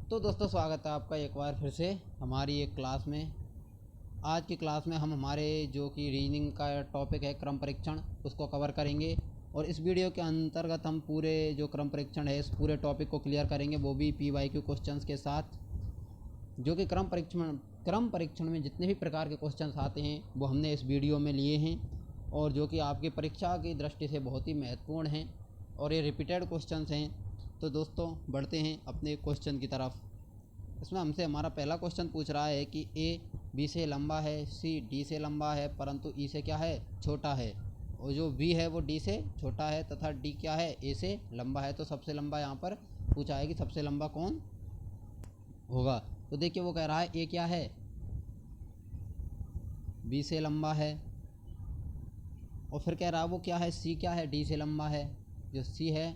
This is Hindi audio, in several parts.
तो दोस्तों स्वागत है आपका एक बार फिर से हमारी एक क्लास में। आज की क्लास में हम हमारे जो कि रीजनिंग का टॉपिक है क्रम परीक्षण उसको कवर करेंगे और इस वीडियो के अंतर्गत हम पूरे जो क्रम परीक्षण है इस पूरे टॉपिक को क्लियर करेंगे, वो भी PYQ क्वेश्चंस के साथ। जो कि क्रम परीक्षण में जितने भी प्रकार के क्वेश्चंस आते हैं वो हमने इस वीडियो में लिए हैं और जो कि आपकी परीक्षा की दृष्टि से बहुत ही महत्वपूर्ण हैं और ये रिपीटेड क्वेश्चंस हैं। तो दोस्तों बढ़ते हैं अपने क्वेश्चन की तरफ। इसमें हमसे हमारा पहला क्वेश्चन पूछ रहा है कि ए बी से लंबा है, सी डी से लंबा है परंतु ई से क्या है, छोटा है, और जो बी है वो डी से छोटा है तथा डी क्या है, ए से लंबा है। तो सबसे लंबा यहाँ पर पूछा है कि सबसे लंबा कौन होगा। तो देखिए वो कह रहा है ए क्या है, बी से लंबा है, और फिर कह रहा है वो क्या है, सी क्या है, डी से लंबा है। जो सी है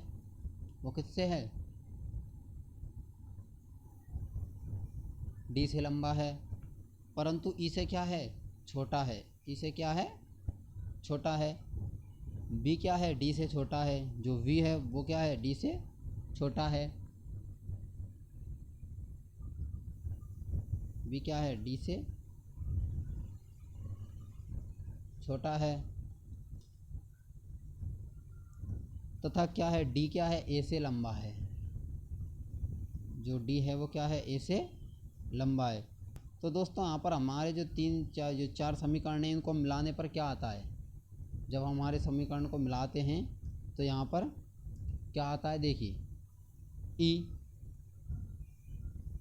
वो किससे है, डी से लंबा है, परंतु ई से क्या है, छोटा है। ई से क्या है, छोटा है। बी क्या है, डी से छोटा है। जो वी है वो क्या है, डी से छोटा है। बी क्या है, डी से छोटा है तथा क्या है, डी क्या है, ए से लंबा है। जो डी है वो क्या है, ए से लंबा है। तो दोस्तों यहाँ पर हमारे जो चार समीकरण हैं इनको मिलाने पर क्या आता है। जब हमारे समीकरण को मिलाते हैं तो यहाँ पर क्या आता है, देखिए ई,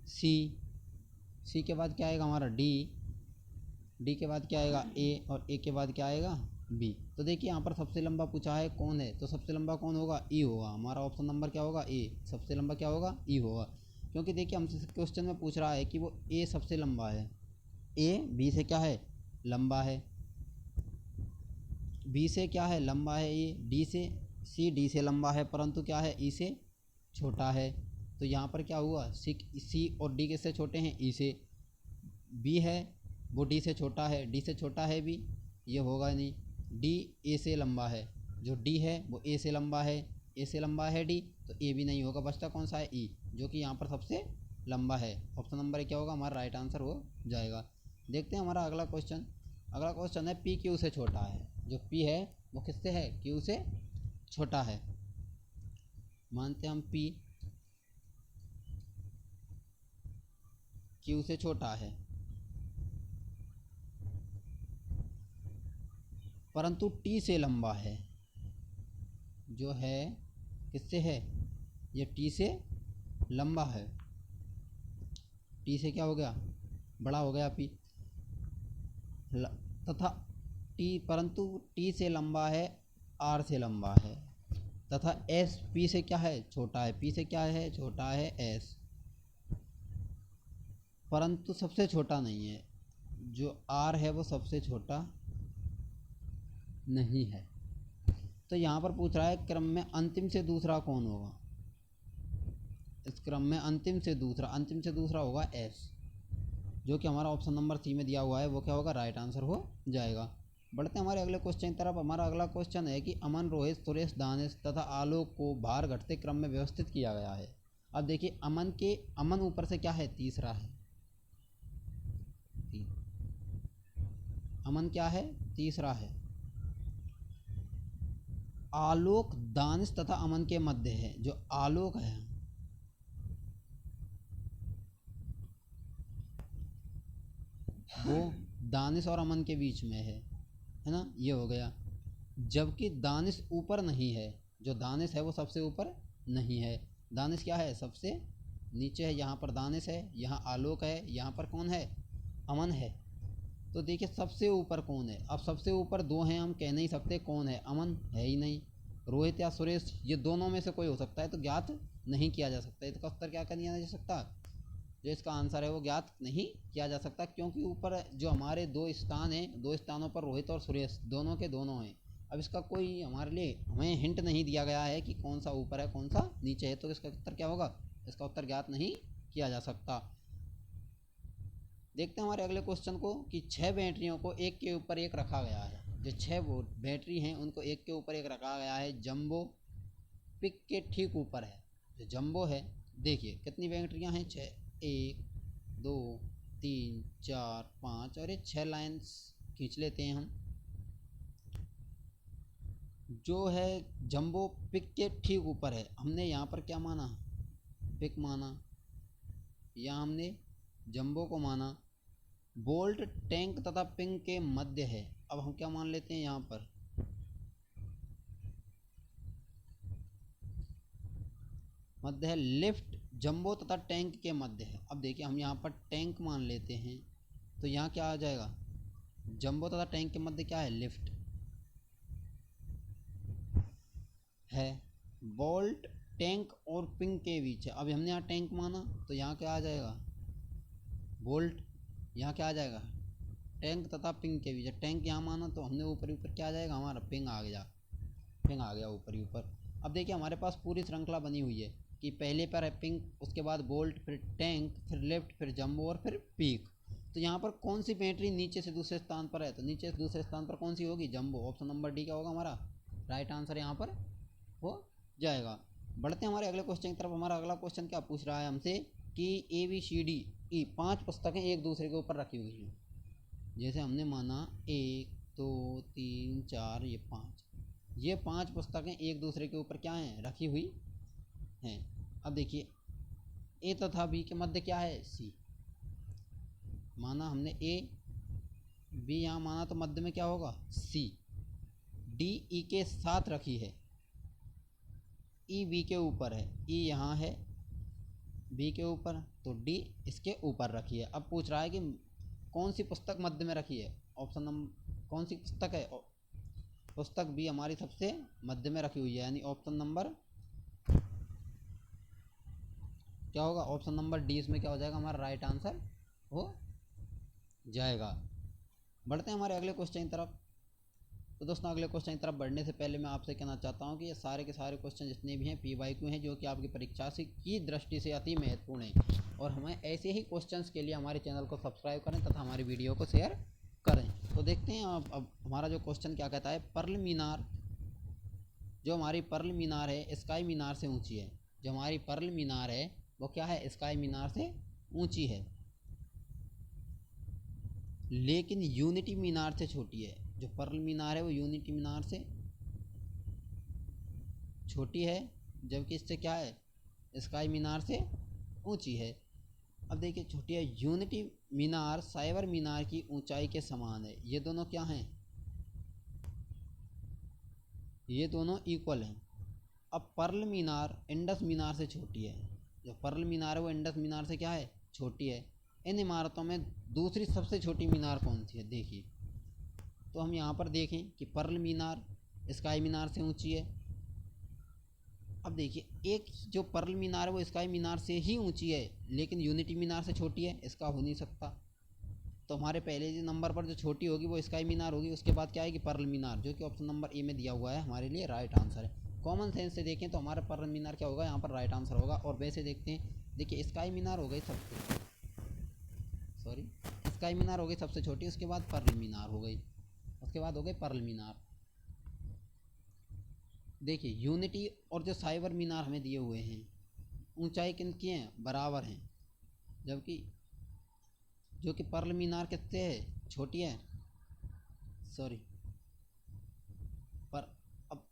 सी के बाद क्या आएगा हमारा डी के बाद क्या आएगा ए, और ए के बाद क्या आएगा बी। तो देखिए यहाँ पर सबसे लंबा पूछा है कौन है, तो सबसे लंबा कौन होगा, ई होगा। हमारा ऑप्शन नंबर क्या होगा, ए। सबसे लंबा क्या होगा, ई होगा, क्योंकि देखिए हमसे क्वेश्चन में पूछ रहा है कि वो ए सबसे लंबा है। ए बी से क्या है, लंबा है। बी से क्या है, लंबा है ये। सी डी से लंबा है परंतु क्या है, ई से छोटा है। तो यहाँ पर क्या हुआ, सी और डी किससे छोटे हैं, ई से। बी है वो डी से छोटा है, डी से छोटा है बी, ये होगा नहीं। डी ए से लंबा है, जो डी है वो ए से लंबा है, ए से लंबा है डी, तो ए भी नहीं होगा। बचता कौन सा है, ई, जो कि यहाँ पर सबसे लंबा है। ऑप्शन नंबर क्या होगा, हमारा राइट आंसर हो जाएगा। देखते हैं हमारा अगला क्वेश्चन है पी क्यू से छोटा है। जो पी है वो किससे है, क्यू से छोटा है। मानते हैं हम पी क्यू से छोटा है परंतु टी से लंबा है। जो है किससे है, ये टी से लंबा है। टी से क्या हो गया, बड़ा हो गया पी, तथा परंतु टी से लंबा है, आर से लंबा है, तथा एस पी से क्या है, छोटा है। पी से क्या है, छोटा है एस, परंतु सबसे छोटा नहीं है। जो आर है वो सबसे छोटा नहीं है। तो यहाँ पर पूछ रहा है क्रम में अंतिम से दूसरा कौन होगा। इस क्रम में अंतिम से दूसरा होगा एस, जो कि हमारा ऑप्शन नंबर सी में दिया हुआ है। वो क्या होगा, राइट आंसर हो जाएगा। बढ़ते हैं हमारे अगले क्वेश्चन की तरफ। हमारा अगला क्वेश्चन है कि अमन, रोहित, सुरेश, दानिश तथा आलोक को भार घटते क्रम में व्यवस्थित किया गया है। अब देखिए अमन ऊपर से क्या है, तीसरा है। अमन क्या है, तीसरा है। आलोक दानिश तथा अमन के मध्य है। जो आलोक है वो दानिश और अमन के बीच में है ना, ये हो गया। जबकि दानिश ऊपर नहीं है, जो दानिश है वो सबसे ऊपर नहीं है। दानिश क्या है, सबसे नीचे है। यहाँ पर दानिश है, यहाँ आलोक है, यहाँ पर कौन है, अमन है। तो देखिए सबसे ऊपर कौन है। अब सबसे ऊपर दो हैं, हम कह नहीं सकते कौन है, अमन है ही नहीं, रोहित या सुरेश, ये दोनों में से कोई हो सकता है, तो ज्ञात नहीं किया जा सकता। इसका उत्तर क्या किया जा सकता, जो इसका आंसर है वो ज्ञात नहीं किया जा सकता, क्योंकि ऊपर जो हमारे दो स्थान हैं, दो स्थानों पर रोहित और सुरेश दोनों के दोनों हैं। अब इसका कोई हमारे लिए हमें हिंट नहीं दिया गया है कि कौन सा ऊपर है कौन सा नीचे है, तो इसका उत्तर क्या होगा, इसका उत्तर ज्ञात नहीं किया जा सकता। देखते हैं हमारे अगले क्वेश्चन को कि 6 बैटरियों को एक के ऊपर एक रखा गया है। जो 6 बैटरी हैं उनको एक के ऊपर एक रखा गया है, जंबो पिक के ठीक ऊपर है। जो जंबो है, देखिए कितनी बैटरियां हैं, 6। 1 2 3 4 5 और ये 6 लाइन्स खींच लेते हैं हम। जो है जंबो पिक के ठीक ऊपर है, हमने यहाँ पर क्या माना, पिक माना, यहाँ हमने जंबो को माना। बोल्ट टैंक तथा पिंग के मध्य है, अब हम क्या मान लेते हैं यहाँ पर, मध्य है। लिफ्ट जंबो तथा टैंक के मध्य है। अब देखिए हम यहाँ पर टैंक मान लेते हैं, तो यहाँ क्या आ जाएगा, जंबो तथा टैंक के मध्य क्या है, लिफ्ट है। बोल्ट टैंक और पिंग के बीच है, अब हमने यहाँ टैंक माना तो यहाँ क्या आ जाएगा, बोल्ट, यहाँ क्या आ जाएगा, टैंक तथा पिंग के बीच है। टैंक यहाँ माना तो हमने ऊपर ऊपर क्या आ जाएगा हमारा, पिंग आ गया, पिंग आ गया ऊपर ही ऊपर। अब देखिए हमारे पास पूरी श्रृंखला बनी हुई है कि पहले पर है पिंग, उसके बाद बोल्ट, फिर टैंक, फिर लेफ्ट, फिर जंबो और फिर पीक। तो यहाँ पर कौन सी बैटरी नीचे से दूसरे स्थान पर है, तो नीचे से दूसरे स्थान पर कौन सी होगी, जंबो। ऑप्शन नंबर डी क्या होगा हमारा राइट आंसर यहाँ पर हो जाएगा। बढ़ते हैं हमारे अगले क्वेश्चन की तरफ। हमारा अगला क्वेश्चन क्या पूछ रहा है हमसे कि ABCDE 5 पुस्तकें एक दूसरे के ऊपर रखी हुई हैं। जैसे हमने माना 1 2 3 4 ये 5 पुस्तकें एक दूसरे के ऊपर क्या हैं, रखी हुई हैं। अब देखिए A तथा B के मध्य क्या है, C। माना हमने A B यहाँ माना तो मध्य में क्या होगा, C। D E के साथ रखी है, E B के ऊपर है, E यहाँ है B के ऊपर, तो D इसके ऊपर रखी है। अब पूछ रहा है कि कौन सी पुस्तक मध्य में रखी है, ऑप्शन नंबर कौन सी पुस्तक है, पुस्तक बी हमारी सबसे मध्य में रखी हुई है, यानी ऑप्शन नंबर क्या होगा, ऑप्शन नंबर डी इसमें क्या हो जाएगा हमारा राइट आंसर हो जाएगा। बढ़ते हैं हमारे अगले क्वेश्चन की तरफ। तो दोस्तों अगले क्वेश्चन की तरफ बढ़ने से पहले मैं आपसे कहना चाहता हूं कि ये सारे के सारे क्वेश्चन जितने भी हैं PYQ हैं, जो कि आपकी परीक्षा से की दृष्टि से अति महत्वपूर्ण है। और हमें ऐसे ही क्वेश्चंस के लिए हमारे चैनल को सब्सक्राइब करें तथा हमारी वीडियो को शेयर करें। तो देखते हैं अब हमारा जो क्वेश्चन क्या कहता है। पर्ल मीनार, जो हमारी पर्ल मीनार है स्काई मीनार से ऊंची है। जो हमारी पर्ल मीनार है वो क्या है, स्काई मीनार से ऊंची है, लेकिन यूनिटी मीनार से छोटी है। जो पर्ल मीनार है वो यूनिटी मीनार से छोटी है, जबकि इससे क्या है, स्काई मीनार से ऊंची है। अब देखिए छोटी है, यूनिटी मीनार साइबर मीनार की ऊंचाई के समान है। ये दोनों क्या हैं, ये दोनों इक्वल हैं। अब पर्ल मीनार इंडस मीनार से छोटी है। जो पर्ल मीनार है वो इंडस मीनार से क्या है, छोटी है। इन इमारतों में दूसरी सबसे छोटी मीनार कौन सी है, देखिए। तो हम यहाँ पर देखें कि पर्ल मीनार स्काई मीनार से ऊंची है। अब देखिए एक जो पर्ल मीनार है वो स्काई मीनार से ही ऊंची है, लेकिन यूनिटी मीनार से छोटी है, इसका हो नहीं सकता। तो हमारे पहले नंबर पर जो छोटी होगी वो स्काई मीनार होगी, उसके बाद क्या आएगी, पर्ल मीनार, जो कि ऑप्शन नंबर ए में दिया हुआ है हमारे लिए राइट आंसर है। कॉमन सेंस से देखें तो हमारा पर्ल मीनार क्या होगा, यहाँ पर राइट आंसर होगा। और वैसे देखते हैं, देखिए स्काई मीनार हो गई सबसे, सॉरी स्काई मीनार हो गई सबसे छोटी, उसके बाद पर्ल मीनार हो गई, उसके बाद हो गई पर्ल मीनार। देखिए यूनिटी और जो साइबर मीनार हमें दिए हुए हैं ऊंचाई किनकी हैं, बराबर हैं, जबकि जो कि पर्ल मीनार कितने है, छोटी है, सॉरी पर अब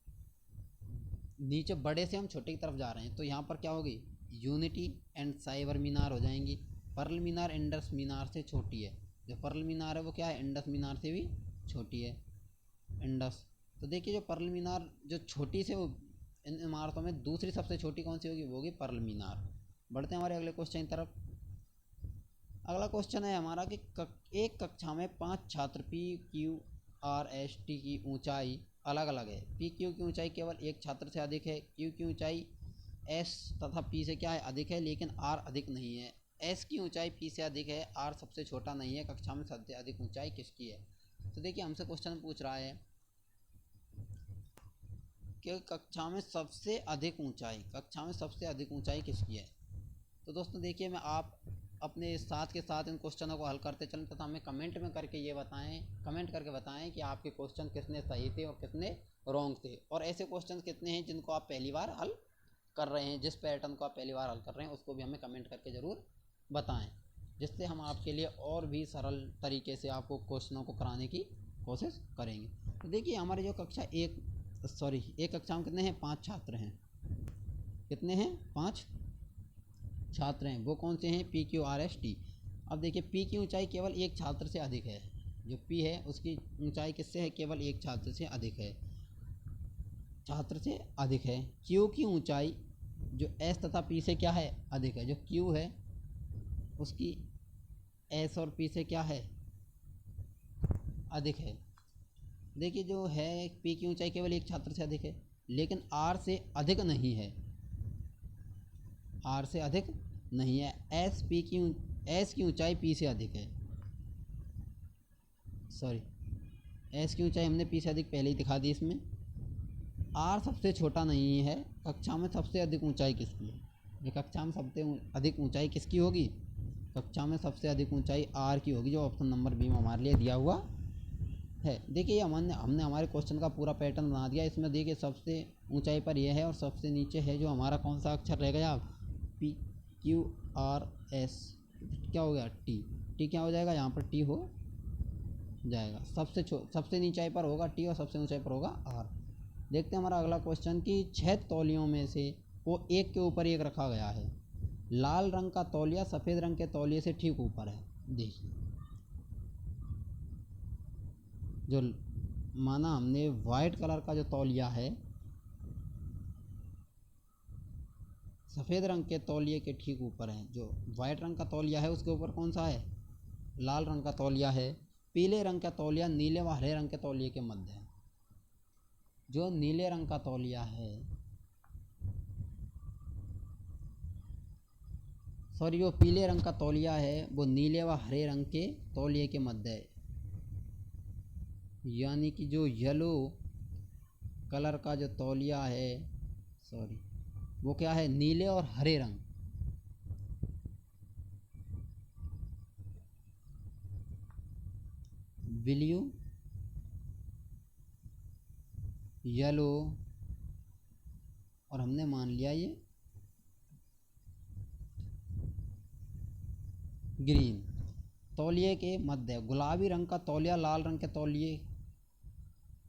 नीचे बड़े से हम छोटे की तरफ जा रहे हैं, तो यहाँ पर क्या होगी, यूनिटी एंड साइबर मीनार हो जाएंगी। पर्ल मीनार इंडस मीनार से छोटी है। जो पर्ल मीनार है वो क्या है, इंडस मीनार से भी छोटी है, इंडस। तो देखिए जो पर्ल मीनार जो छोटी से वो इन इमारतों में दूसरी सबसे छोटी कौन सी होगी, वो होगी पर्ल मीनार। बढ़ते हैं हमारे अगले क्वेश्चन की तरफ। अगला क्वेश्चन है हमारा कि एक कक्षा में 5 छात्र PQRST की ऊंचाई अलग अलग है। PQ की ऊंचाई केवल एक छात्र से अधिक है, Q की ऊंचाई S तथा P से क्या है, अधिक है, लेकिन R अधिक नहीं है। S की ऊंचाई P से अधिक है, R सबसे छोटा नहीं है। कक्षा में सबसे अधिक ऊंचाई किसकी है। तो देखिए हमसे क्वेश्चन पूछ रहा है कि कक्षा में सबसे अधिक ऊंचाई किसकी है। तो दोस्तों देखिए मैं आप अपने साथ के साथ इन क्वेश्चनों को हल करते चलें तथा हमें कमेंट करके बताएं कि आपके क्वेश्चन कितने सही थे और कितने रॉन्ग थे, और ऐसे क्वेश्चन कितने हैं जिनको आप पहली बार हल कर रहे हैं, जिस पैटर्न को आप पहली बार हल कर रहे हैं उसको भी हमें कमेंट करके ज़रूर बताएं, जिससे हम आपके लिए और भी सरल तरीके से आपको क्वेश्चनों को कराने की कोशिश करेंगे। तो देखिए हमारी जो कक्षा एक कक्षा में कितने हैं, 5 छात्र हैं। कितने हैं, 5 छात्र हैं। वो कौन से हैं, PQRST। अब देखिए P की ऊंचाई केवल एक छात्र से अधिक है। जो P है उसकी ऊंचाई किससे है, केवल एक छात्र से अधिक है, Q की ऊंचाई जो S तथा P से क्या है, अधिक है। जो Q है उसकी S और P से क्या है, अधिक है। देखिए जो है P की ऊंचाई केवल एक छात्र से अधिक है, लेकिन R से अधिक नहीं है, R से अधिक नहीं है। S की ऊंचाई P से अधिक है, S की ऊंचाई हमने P से अधिक पहले ही दिखा दी इसमें। R सबसे छोटा नहीं है। कक्षा में सबसे अधिक ऊंचाई किसकी है, ये कक्षा में सबसे अधिक ऊंचाई किसकी होगी, कक्षा में सबसे अधिक ऊंचाई R की होगी, जो ऑप्शन नंबर बी में हमारे लिए दिया हुआ है। देखिए हमने हमारे क्वेश्चन का पूरा पैटर्न बना दिया। इसमें देखिए सबसे ऊंचाई पर यह है और सबसे नीचे है जो हमारा कौन सा अक्षर रह गया, PQRS, क्या हो गया, T क्या हो जाएगा, यहाँ पर T हो जाएगा। सबसे नीचाई पर होगा T और सबसे ऊंचाई पर होगा R। देखते हैं हमारा अगला क्वेश्चन कि 6 तौलियों में से वो एक के ऊपर एक रखा गया है। लाल रंग का तौलिया सफ़ेद रंग के तौलिए से ठीक ऊपर है। देखिए जो माना हमने वाइट कलर का जो तौलिया है सफ़ेद रंग के तौलिए के ठीक ऊपर है। जो वाइट रंग का तौलिया है उसके ऊपर कौन सा है, लाल रंग का तौलिया है। पीले रंग का तौलिया नीले व हरे रंग के तौलिए के मध्य है। जो नीले रंग का तौलिया है, जो पीले रंग का तौलिया है वो नीले व हरे रंग के तौलिए के मध्य है। यानी कि जो येलो कलर का जो तौलिया है, वो क्या है, नीले और हरे रंग, ब्लू, येलो और हमने मान लिया ये ग्रीन तौलिए के मध्य। गुलाबी रंग का तौलिया लाल रंग के तौलिए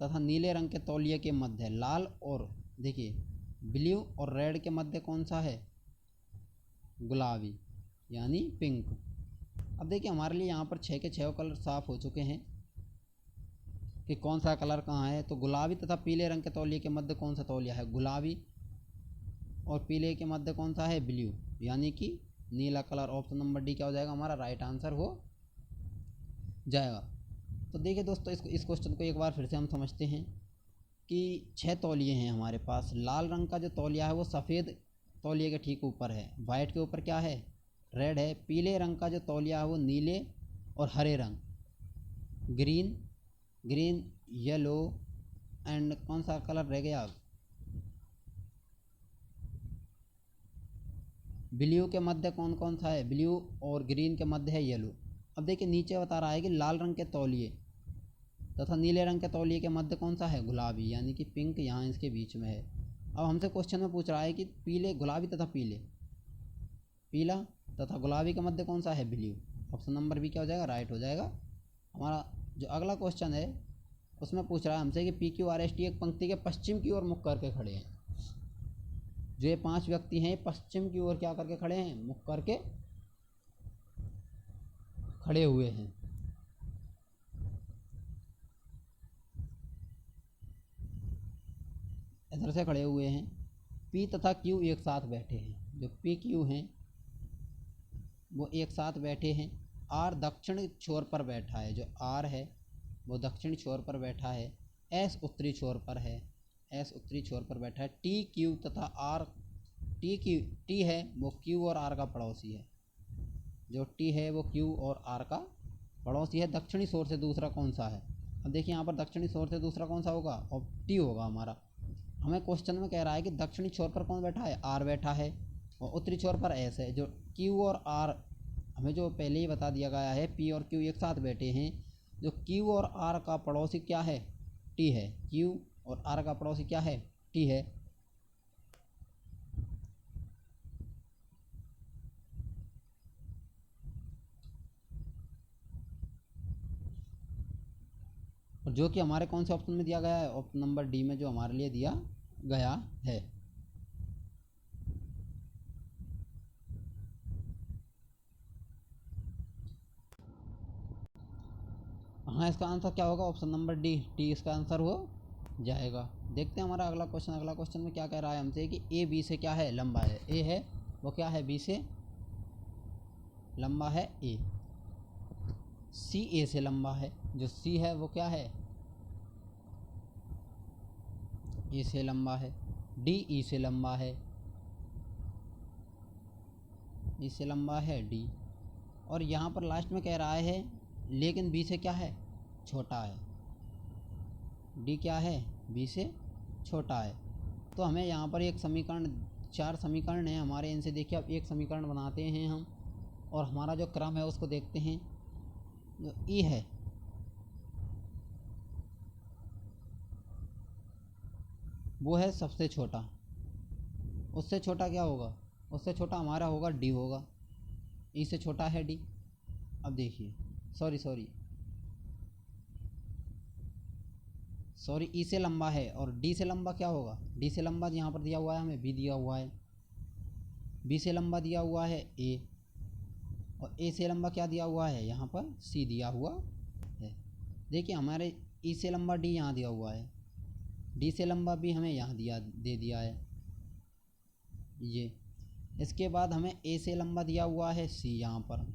तथा नीले रंग के तौलिए के मध्य। लाल और देखिए ब्लू और रेड के मध्य कौन सा है, गुलाबी यानी पिंक। अब देखिए हमारे लिए यहाँ पर 6 के 6 कलर साफ हो चुके हैं कि कौन सा कलर कहाँ है। तो गुलाबी तथा पीले रंग के तौलिए के मध्य कौन सा तौलिया है, गुलाबी, और पीले के मध्य कौन सा है, ब्लू, यानी कि नीला कलर। ऑप्शन नंबर डी क्या हो जाएगा, हमारा राइट आंसर हो जाएगा। तो देखिए दोस्तों इस क्वेश्चन को एक बार फिर से हम समझते हैं कि 6 तौलिए हैं हमारे पास। लाल रंग का जो तौलिया है वो सफ़ेद तौलिए के ठीक ऊपर है, वाइट के ऊपर क्या है, रेड है। पीले रंग का जो तौलिया है वो नीले और हरे रंग, ग्रीन, येलो एंड कौन सा कलर रह गया, ब्लू के मध्य कौन कौन सा है, ब्लू, और ग्रीन के मध्य है येलो। अब देखिए नीचे बता रहा है कि लाल रंग के तौलिए तथा नीले रंग के तौलिए के मध्य कौन सा है, गुलाबी, यानी कि पिंक यहाँ इसके बीच में है। अब हमसे क्वेश्चन में पूछ रहा है कि गुलाबी तथा पीला तथा गुलाबी के मध्य कौन सा है, ब्लू। ऑप्शन नंबर बी क्या हो जाएगा, राइट हो जाएगा। हमारा जो अगला क्वेश्चन है उसमें पूछ रहा है हमसे कि PQRST एक पंक्ति के पश्चिम की ओर मुख करके खड़े हैं। जो ये 5 व्यक्ति हैं पश्चिम की ओर क्या करके खड़े हैं, मुख करके खड़े हुए हैं। इधर से खड़े हुए हैं। P तथा Q एक साथ बैठे हैं। जो PQ हैं वो एक साथ बैठे हैं। R दक्षिण छोर पर बैठा है। जो R है वो दक्षिण छोर पर बैठा है। S उत्तरी छोर पर है, बैठा है। TQ तथा R, T है वो Q और R का पड़ोसी है। जो T है वो Q और R का पड़ोसी है। दक्षिणी छोर से दूसरा कौन सा है, अब देखिए यहाँ पर दक्षिणी छोर से दूसरा कौन सा होगा, और T होगा हमारा। हमें क्वेश्चन में कह रहा है कि दक्षिणी छोर पर कौन बैठा है, R बैठा है, और उत्तरी छोर पर S है। जो Q और R हमें जो पहले ही बता दिया गया है, P और Q एक साथ बैठे हैं। जो Q और R का पड़ोसी क्या है, T है। Q और R का पड़ोसी क्या है, T है। और जो कि हमारे कौन से ऑप्शन में दिया गया है, ऑप्शन नंबर डी में जो हमारे लिए दिया गया है। हाँ, इसका आंसर क्या होगा, ऑप्शन नंबर डी, टी इसका आंसर हो जाएगा। देखते हैं हमारा अगला क्वेश्चन। अगला क्वेश्चन में क्या कह रहा है हमसे कि ए बी से क्या है, लंबा है। ए है वो क्या है, बी से लंबा है ए। सी ए से लंबा है, जो सी है वो क्या है, ए से लंबा है। डी ई से लंबा है, ई से लंबा है डी। और यहाँ पर लास्ट में कह रहा है लेकिन बी से क्या है, छोटा है। डी क्या है, बी से छोटा है। तो हमें यहाँ पर एक समीकरण, 4 समीकरण हैं हमारे, इनसे देखिए अब एक समीकरण बनाते हैं हम, और हमारा जो क्रम है उसको देखते हैं। जो ई है वो है सबसे छोटा, उससे छोटा क्या होगा, उससे छोटा हमारा होगा डी होगा। ई से छोटा है डी। अब देखिए, सॉरी ई से लंबा है, और डी से लंबा क्या होगा, डी से लंबा यहाँ पर दिया हुआ है हमें, बी दिया हुआ है। बी से लंबा दिया हुआ है ए, और ए से लंबा क्या दिया हुआ है, यहाँ पर सी दिया हुआ है। देखिए हमारे ई से लंबा डी यहाँ दिया हुआ है, डी से लंबा भी हमें यहाँ दे दिया है ये। इसके बाद हमें ए से लंबा दिया हुआ है सी, यहाँ पर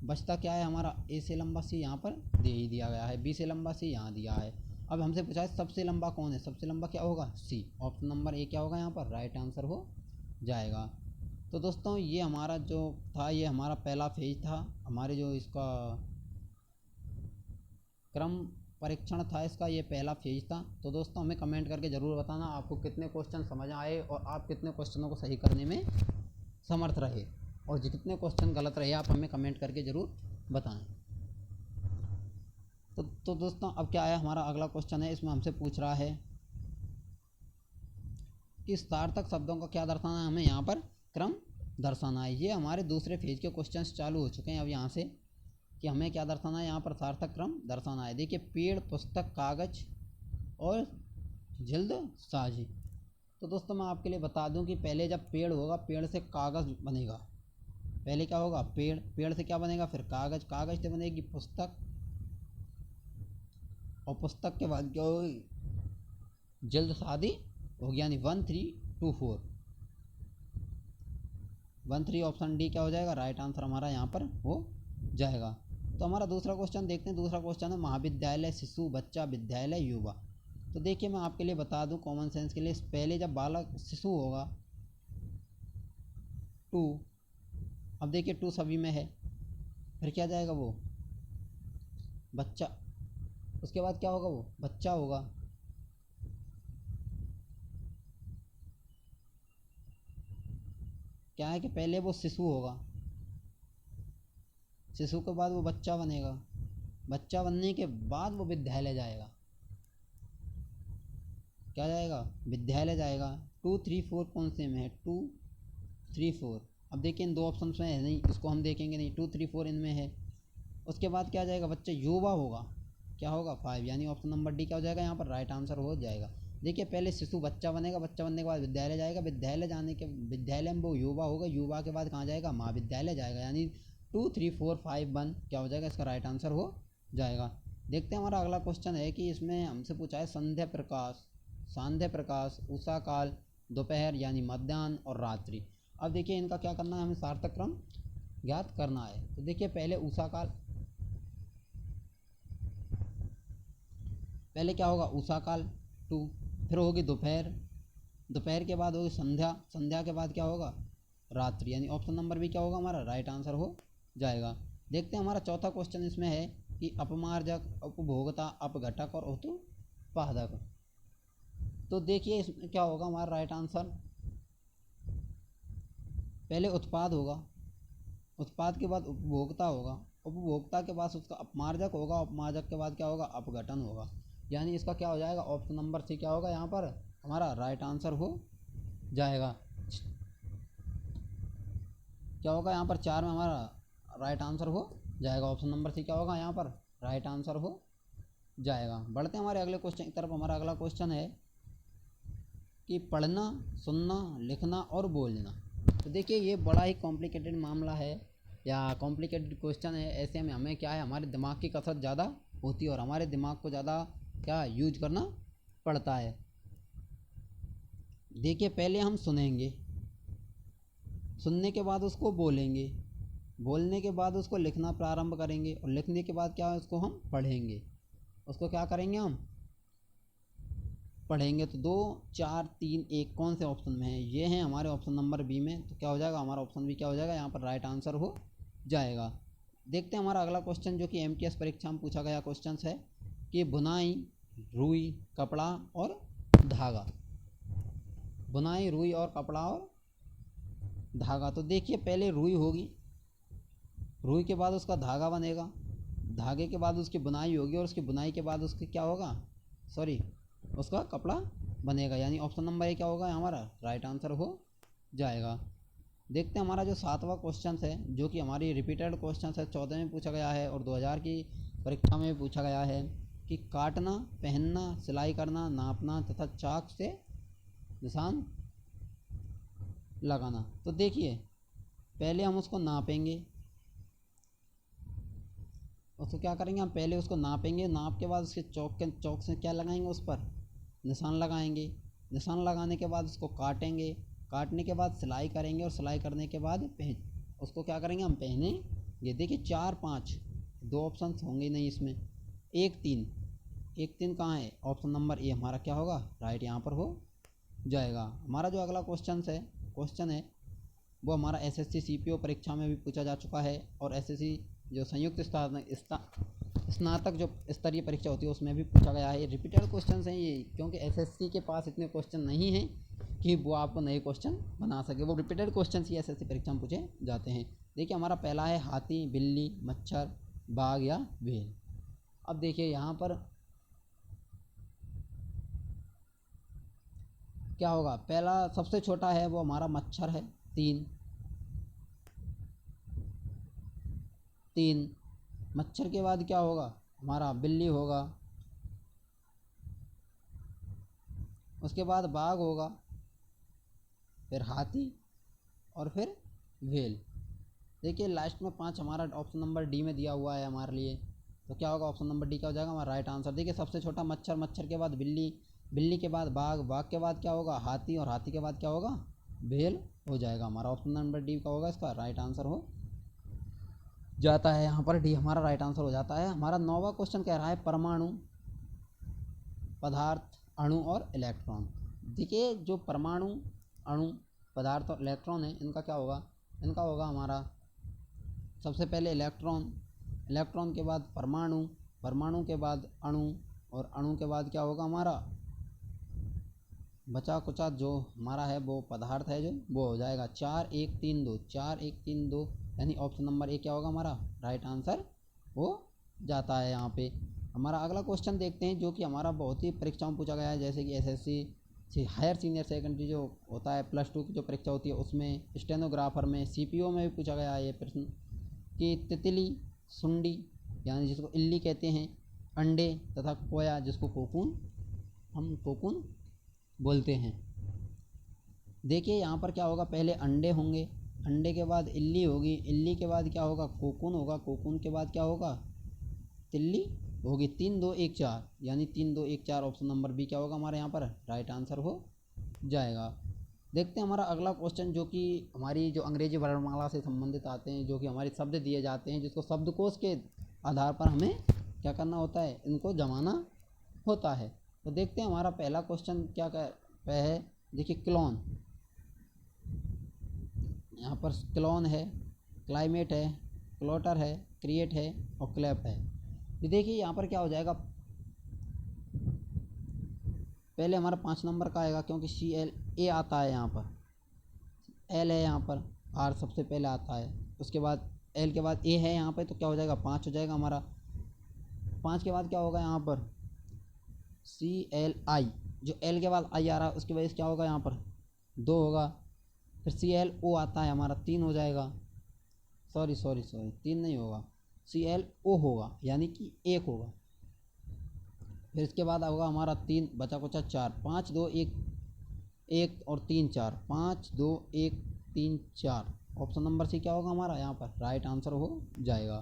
बचता क्या है हमारा, ए से लंबा सी यहाँ पर दे ही दिया गया है, बी से लंबा सी यहाँ दिया है। अब हमसे पूछा है सबसे लंबा कौन है, सबसे लंबा क्या होगा, सी। ऑप्शन नंबर ए क्या होगा यहाँ पर राइट आंसर हो जाएगा। तो दोस्तों ये हमारा जो था, ये हमारा पहला फेज था, हमारे जो इसका क्रम परीक्षण था, इसका ये पहला फेज था। तो दोस्तों हमें कमेंट करके ज़रूर बताना आपको कितने क्वेश्चन समझ आए और आप कितने क्वेश्चनों को सही करने में समर्थ रहे, और जितने क्वेश्चन गलत रहे आप हमें कमेंट करके ज़रूर बताएं। तो दोस्तों अब क्या है, हमारा अगला क्वेश्चन है, इसमें हमसे पूछ रहा है कि सार्थक शब्दों का क्या दर्शाना है, हमें यहाँ पर क्रम दर्शाना है। ये हमारे दूसरे फेज के क्वेश्चंस चालू हो चुके हैं अब यहाँ से, कि हमें क्या दर्शाना है, यहाँ पर सार्थक क्रम दर्शाना है। देखिए पेड़, पुस्तक, कागज और जल्द साजी। तो दोस्तों मैं आपके लिए बता दूं कि पहले जब पेड़ होगा, पेड़ से कागज़ बनेगा। पहले क्या होगा, पेड़, पेड़ से क्या बनेगा, फिर कागज़, कागज़ से बनेगी पुस्तक, और पुस्तक के बाद क्या होगी, जल्द शादी होगी। यानी 1 3 2 4, 1 3 ऑप्शन डी क्या हो जाएगा, राइट आंसर हमारा यहाँ पर हो जाएगा। तो हमारा दूसरा क्वेश्चन देखते हैं। दूसरा क्वेश्चन है महाविद्यालय, शिशु, बच्चा, विद्यालय, युवा। तो देखिए मैं आपके लिए बता दूं कॉमन सेंस के लिए, पहले जब बालक शिशु होगा 2, अब देखिए 2 सभी में है, फिर क्या जाएगा वो बच्चा, उसके बाद क्या होगा वो बच्चा होगा, क्या है कि पहले वो शिशु होगा, शिशु के बाद वो बच्चा बनेगा, बच्चा बनने के बाद वो विद्यालय जाएगा, क्या जाएगा, विद्यालय जाएगा। 2 3 4 कौन से में है, 2 3 4। अब देखिए इन 2 ऑप्शन में है नहीं, इसको हम देखेंगे नहीं, 2 3 4 इनमें है। उसके बाद क्या जाएगा, बच्चा युवा होगा, क्या होगा 5, यानी ऑप्शन नंबर डी क्या हो जाएगा यहाँ पर राइट आंसर हो जाएगा। देखिए पहले शिशु बच्चा बनेगा, बच्चा बनने के बाद विद्यालय जाएगा, विद्यालय जाने के विद्यालय में वो युवा होगा, युवा के बाद कहाँ जाएगा, महाविद्यालय जाएगा। यानी 2 3 4 5 1 क्या हो जाएगा, इसका राइट आंसर हो जाएगा। देखते हैं हमारा अगला क्वेश्चन है कि इसमें हमसे पूछा है संध्या प्रकाश, सांध्य प्रकाश, उषा काल, दोपहर यानी मध्याह्न, और रात्रि। अब देखिए इनका क्या करना है, हमें सार्थक क्रम ज्ञात करना है। तो देखिए पहले उषा काल, पहले क्या होगा उषा काल 2, फिर होगी दोपहर, दोपहर के बाद होगी संध्या, संध्या के बाद क्या होगा रात्रि, यानी ऑप्शन नंबर भी क्या होगा हमारा राइट आंसर हो जाएगा। देखते हैं हमारा चौथा क्वेश्चन इसमें है कि अपमार्जक, उपभोक्ता, अपघटक और उत्पादक। तो देखिए इसमें क्या होगा हमारा राइट आंसर, पहले उत्पाद होगा, उत्पाद के बाद उपभोक्ता होगा, उपभोक्ता के बाद उसका अपमार्जक होगा, अपमार्जक के बाद क्या होगा अपघटन होगा। यानी इसका क्या हो जाएगा, ऑप्शन नंबर सी क्या होगा यहाँ पर हमारा राइट आंसर हो जाएगा। क्या होगा यहाँ पर 4 में हमारा राइट आंसर हो जाएगा, ऑप्शन नंबर सी क्या होगा यहाँ पर राइट आंसर हो जाएगा। बढ़ते हैं हमारे अगले क्वेश्चन की तरफ। हमारा अगला क्वेश्चन है कि पढ़ना, सुनना, लिखना और बोलना। तो देखिए ये बड़ा ही कॉम्प्लिकेटेड मामला है या कॉम्प्लिकेटेड क्वेश्चन है। ऐसे में हमें क्या है, हमारे दिमाग की कसरत ज़्यादा होती है और हमारे दिमाग को ज़्यादा क्या यूज करना पड़ता है। देखिए पहले हम सुनेंगे, सुनने के बाद उसको बोलेंगे, बोलने के बाद उसको लिखना प्रारंभ करेंगे और लिखने के बाद क्या है, उसको हम पढ़ेंगे। उसको क्या करेंगे, हम पढ़ेंगे। तो 2 4 3 1 कौन से ऑप्शन में है? ये हैं हमारे ऑप्शन नंबर बी में। तो क्या हो जाएगा, हमारा ऑप्शन बी क्या हो जाएगा, यहाँ पर राइट आंसर हो जाएगा। देखते हैं हमारा अगला क्वेश्चन जो कि एमटीएस परीक्षा में पूछा गया क्वेश्चन है कि बुनाई, रुई, कपड़ा और धागा। बुनाई, रुई और कपड़ा और धागा। तो देखिए पहले रुई होगी, रुई के बाद उसका धागा बनेगा, धागे के बाद उसकी बुनाई होगी और उसकी बुनाई के बाद उसकी क्या होगा, उसका कपड़ा बनेगा। यानी ऑप्शन नंबर ए क्या होगा हमारा राइट आंसर हो जाएगा। देखते हैं हमारा जो 7वां क्वेश्चन है जो कि हमारी रिपीटेड क्वेश्चन है, 14 में पूछा गया है और 2000 की परीक्षा में पूछा गया है कि काटना, पहनना, सिलाई करना, नापना तथा चाक से निशान लगाना। तो देखिए पहले हम उसको नापेंगे, उसको क्या करेंगे, हम पहले उसको नापेंगे, नाप के बाद उसके चौक से क्या लगाएंगे, उस पर निशान लगाएंगे। निशान लगाने के बाद उसको काटेंगे, काटने के बाद सिलाई करेंगे और सिलाई करने के बाद उसको क्या करेंगे, हम पहनेंगे। देखिए 4 5 2 ऑप्शन होंगे नहीं इसमें, 1 3 कहाँ है, ऑप्शन नंबर ए हमारा क्या होगा राइट यहाँ पर हो जाएगा। हमारा जो अगला क्वेश्चन है वो हमारा एसएससी सीपीओ परीक्षा में भी पूछा जा चुका है और एसएससी जो संयुक्त स्नातक जो स्तरीय परीक्षा होती है उसमें भी पूछा गया है। ये रिपीटेड क्वेश्चन हैं ये, क्योंकि एसएससी के पास इतने क्वेश्चन नहीं हैं कि वो आपको नए क्वेश्चन बना सके। वो रिपीटेड क्वेश्चन ही एसएससी परीक्षा में पूछे जाते हैं। देखिए हमारा पहला है हाथी, बिल्ली, मच्छर, बाघ या भेल। अब देखिए यहाँ पर क्या होगा, पहला सबसे छोटा है वो हमारा मच्छर है, 3 मच्छर के बाद क्या होगा हमारा बिल्ली होगा, उसके बाद बाघ होगा, फिर हाथी और फिर व्हेल। देखिए लास्ट में 5 हमारा ऑप्शन नंबर डी में दिया हुआ है हमारे लिए। तो क्या होगा, ऑप्शन नंबर डी क्या हो जाएगा हमारा राइट आंसर। देखिए सबसे छोटा मच्छर, मच्छर के बाद बिल्ली, बिल्ली के बाद बाघ, बाघ के बाद क्या होगा हाथी और हाथी के बाद क्या होगा व्हेल हो जाएगा। हमारा ऑप्शन नंबर डी का होगा इसका राइट आंसर हो जाता है। यहाँ पर डी हमारा राइट आंसर हो जाता है। हमारा 9वां क्वेश्चन कह रहा है परमाणु, पदार्थ, अणु और इलेक्ट्रॉन। देखिए जो परमाणु, अणु, पदार्थ और इलेक्ट्रॉन है इनका क्या होगा, इनका होगा हमारा सबसे पहले इलेक्ट्रॉन, इलेक्ट्रॉन के बाद परमाणु, परमाणु के बाद अणु और अणु के बाद क्या होगा हमारा बचा कुचा जो हमारा है वो पदार्थ है जो वो हो जाएगा। 4 1 3 2 4 1 3 2 यानी ऑप्शन नंबर ए क्या होगा हमारा राइट आंसर हो जाता है। यहाँ पे हमारा अगला क्वेश्चन देखते हैं जो कि हमारा बहुत ही परीक्षाओं में पूछा गया है, जैसे कि एसएससी हायर सीनियर सेकेंडरी जो होता है +2 की जो परीक्षा होती है उसमें, स्टेनोग्राफर में, सीपीओ में भी पूछा गया है ये प्रश्न कि तितली, सुंडी यानी जिसको इल्ली कहते हैं, अंडे तथा कोया जिसको कोकून हम कोकून बोलते हैं। देखिए यहाँ पर क्या होगा, पहले अंडे होंगे, अंडे के बाद इल्ली होगी, इल्ली के बाद क्या होगा कोकून होगा, कोकून के बाद क्या होगा तिल्ली होगी। 3 2 1 4 यानी 3 2 1 4 ऑप्शन नंबर बी क्या होगा हमारे यहाँ पर राइट आंसर हो जाएगा। देखते हैं हमारा अगला क्वेश्चन जो कि हमारी जो अंग्रेजी वर्णमाला से संबंधित आते हैं, जो कि हमारे शब्द दिए जाते हैं जिसको शब्दकोश के आधार पर हमें क्या करना होता है, इनको जमाना होता है। तो देखते हैं हमारा पहला क्वेश्चन क्या है। देखिए क्लोन, यहाँ पर क्लोन है, क्लाइमेट है, क्लोटर है, क्रिएट है और क्लैप है। तो देखिए यहाँ पर क्या हो जाएगा, पहले हमारा 5 नंबर का आएगा क्योंकि CLA आता है, यहाँ पर L है, यहाँ पर R सबसे पहले आता है, उसके बाद L के बाद A है यहाँ पर, तो क्या हो जाएगा 5 हो जाएगा हमारा। 5 के बाद क्या होगा यहाँ पर CLI, जो L के बाद I आ रहा है उसकी वजह से क्या होगा यहाँ पर 2 होगा। फिर CLO आता है हमारा 3 हो जाएगा, सॉरी 3 नहीं होगा, CLO होगा यानी कि 1 होगा। फिर इसके बाद होगा हमारा 3 बचा कुचा 4, 5 2 1 1 और 3 4, 5 2 1 3 4। ऑप्शन नंबर सी क्या होगा हमारा यहाँ पर राइट आंसर हो जाएगा।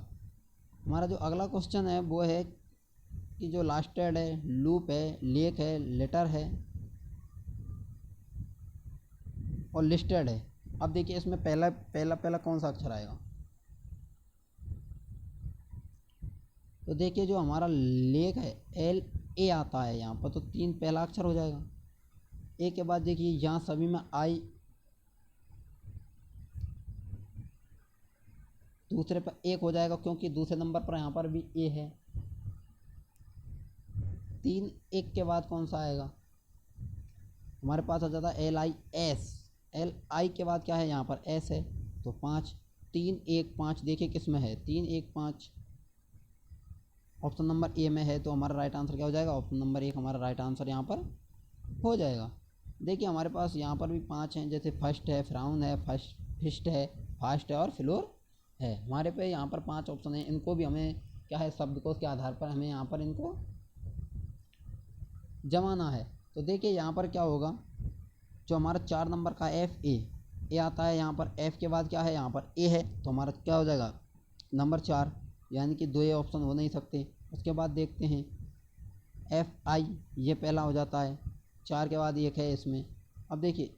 हमारा जो अगला क्वेश्चन है वो है कि जो लास्टेड है, लूप है, लेक है, लेटर है और लिस्टेड है। अब देखिए इसमें पहला पहला पहला कौन सा अक्षर आएगा। तो देखिए जो हमारा लेक है एल ए आता है यहाँ पर, तो 3 पहला अक्षर हो जाएगा। ए के बाद देखिए यहाँ सभी में आई, दूसरे पर 1 हो जाएगा क्योंकि दूसरे नंबर पर यहाँ पर भी ए है। 3 1 के बाद कौन सा आएगा हमारे पास आ जाता है L I S. L I के बाद क्या है यहाँ पर एस है, तो 5 3 1 5 देखिए किस में है 3 1 5, ऑप्शन नंबर ए में है। तो हमारा राइट आंसर क्या हो जाएगा, ऑप्शन नंबर 1 हमारा राइट आंसर यहाँ पर हो जाएगा। देखिए हमारे पास यहाँ पर भी 5 हैं, जैसे फर्स्ट है, फ्राउन है, फर्स्ट फिस्ट है, फास्ट है और फ्लोर है। हमारे पे यहाँ पर 5 ऑप्शन है, इनको भी हमें क्या है शब्दकोश के आधार पर हमें यहाँ पर इनको जमाना है। तो देखिए यहाँ पर क्या होगा, जो हमारा 4 नंबर का एफ ए आता है यहाँ पर, एफ के बाद क्या है यहाँ पर ए है, तो हमारा क्या हो जाएगा नंबर 4, यानी कि 2 ऑप्शन हो नहीं सकते। उसके बाद देखते हैं एफ आई, ये पहला हो जाता है, 4 के बाद 1 है इसमें। अब देखिए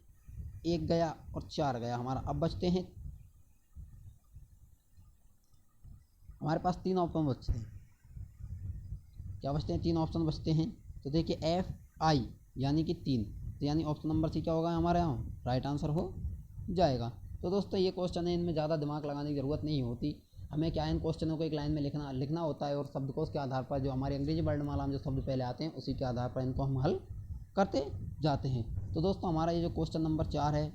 1 गया और 4 गया हमारा, अब बचते हैं हमारे पास 3 ऑप्शन बचते हैं। क्या बचते हैं, 3 ऑप्शन बचते हैं। तो देखिए एफ आई यानी कि 3, तो यानी ऑप्शन नंबर सी क्या होगा हमारे यहाँ राइट आंसर हो जाएगा। तो दोस्तों ये क्वेश्चन है, इनमें ज़्यादा दिमाग लगाने की ज़रूरत नहीं होती। हमें क्या है इन क्वेश्चनों को एक लाइन में लिखना होता है और शब्दकोश के आधार पर जो हमारी अंग्रेजी वर्णमाला में जो शब्द पहले आते हैं उसी के आधार पर इनको हम हल करते जाते हैं। तो दोस्तों हमारा ये जो क्वेश्चन नंबर 4 है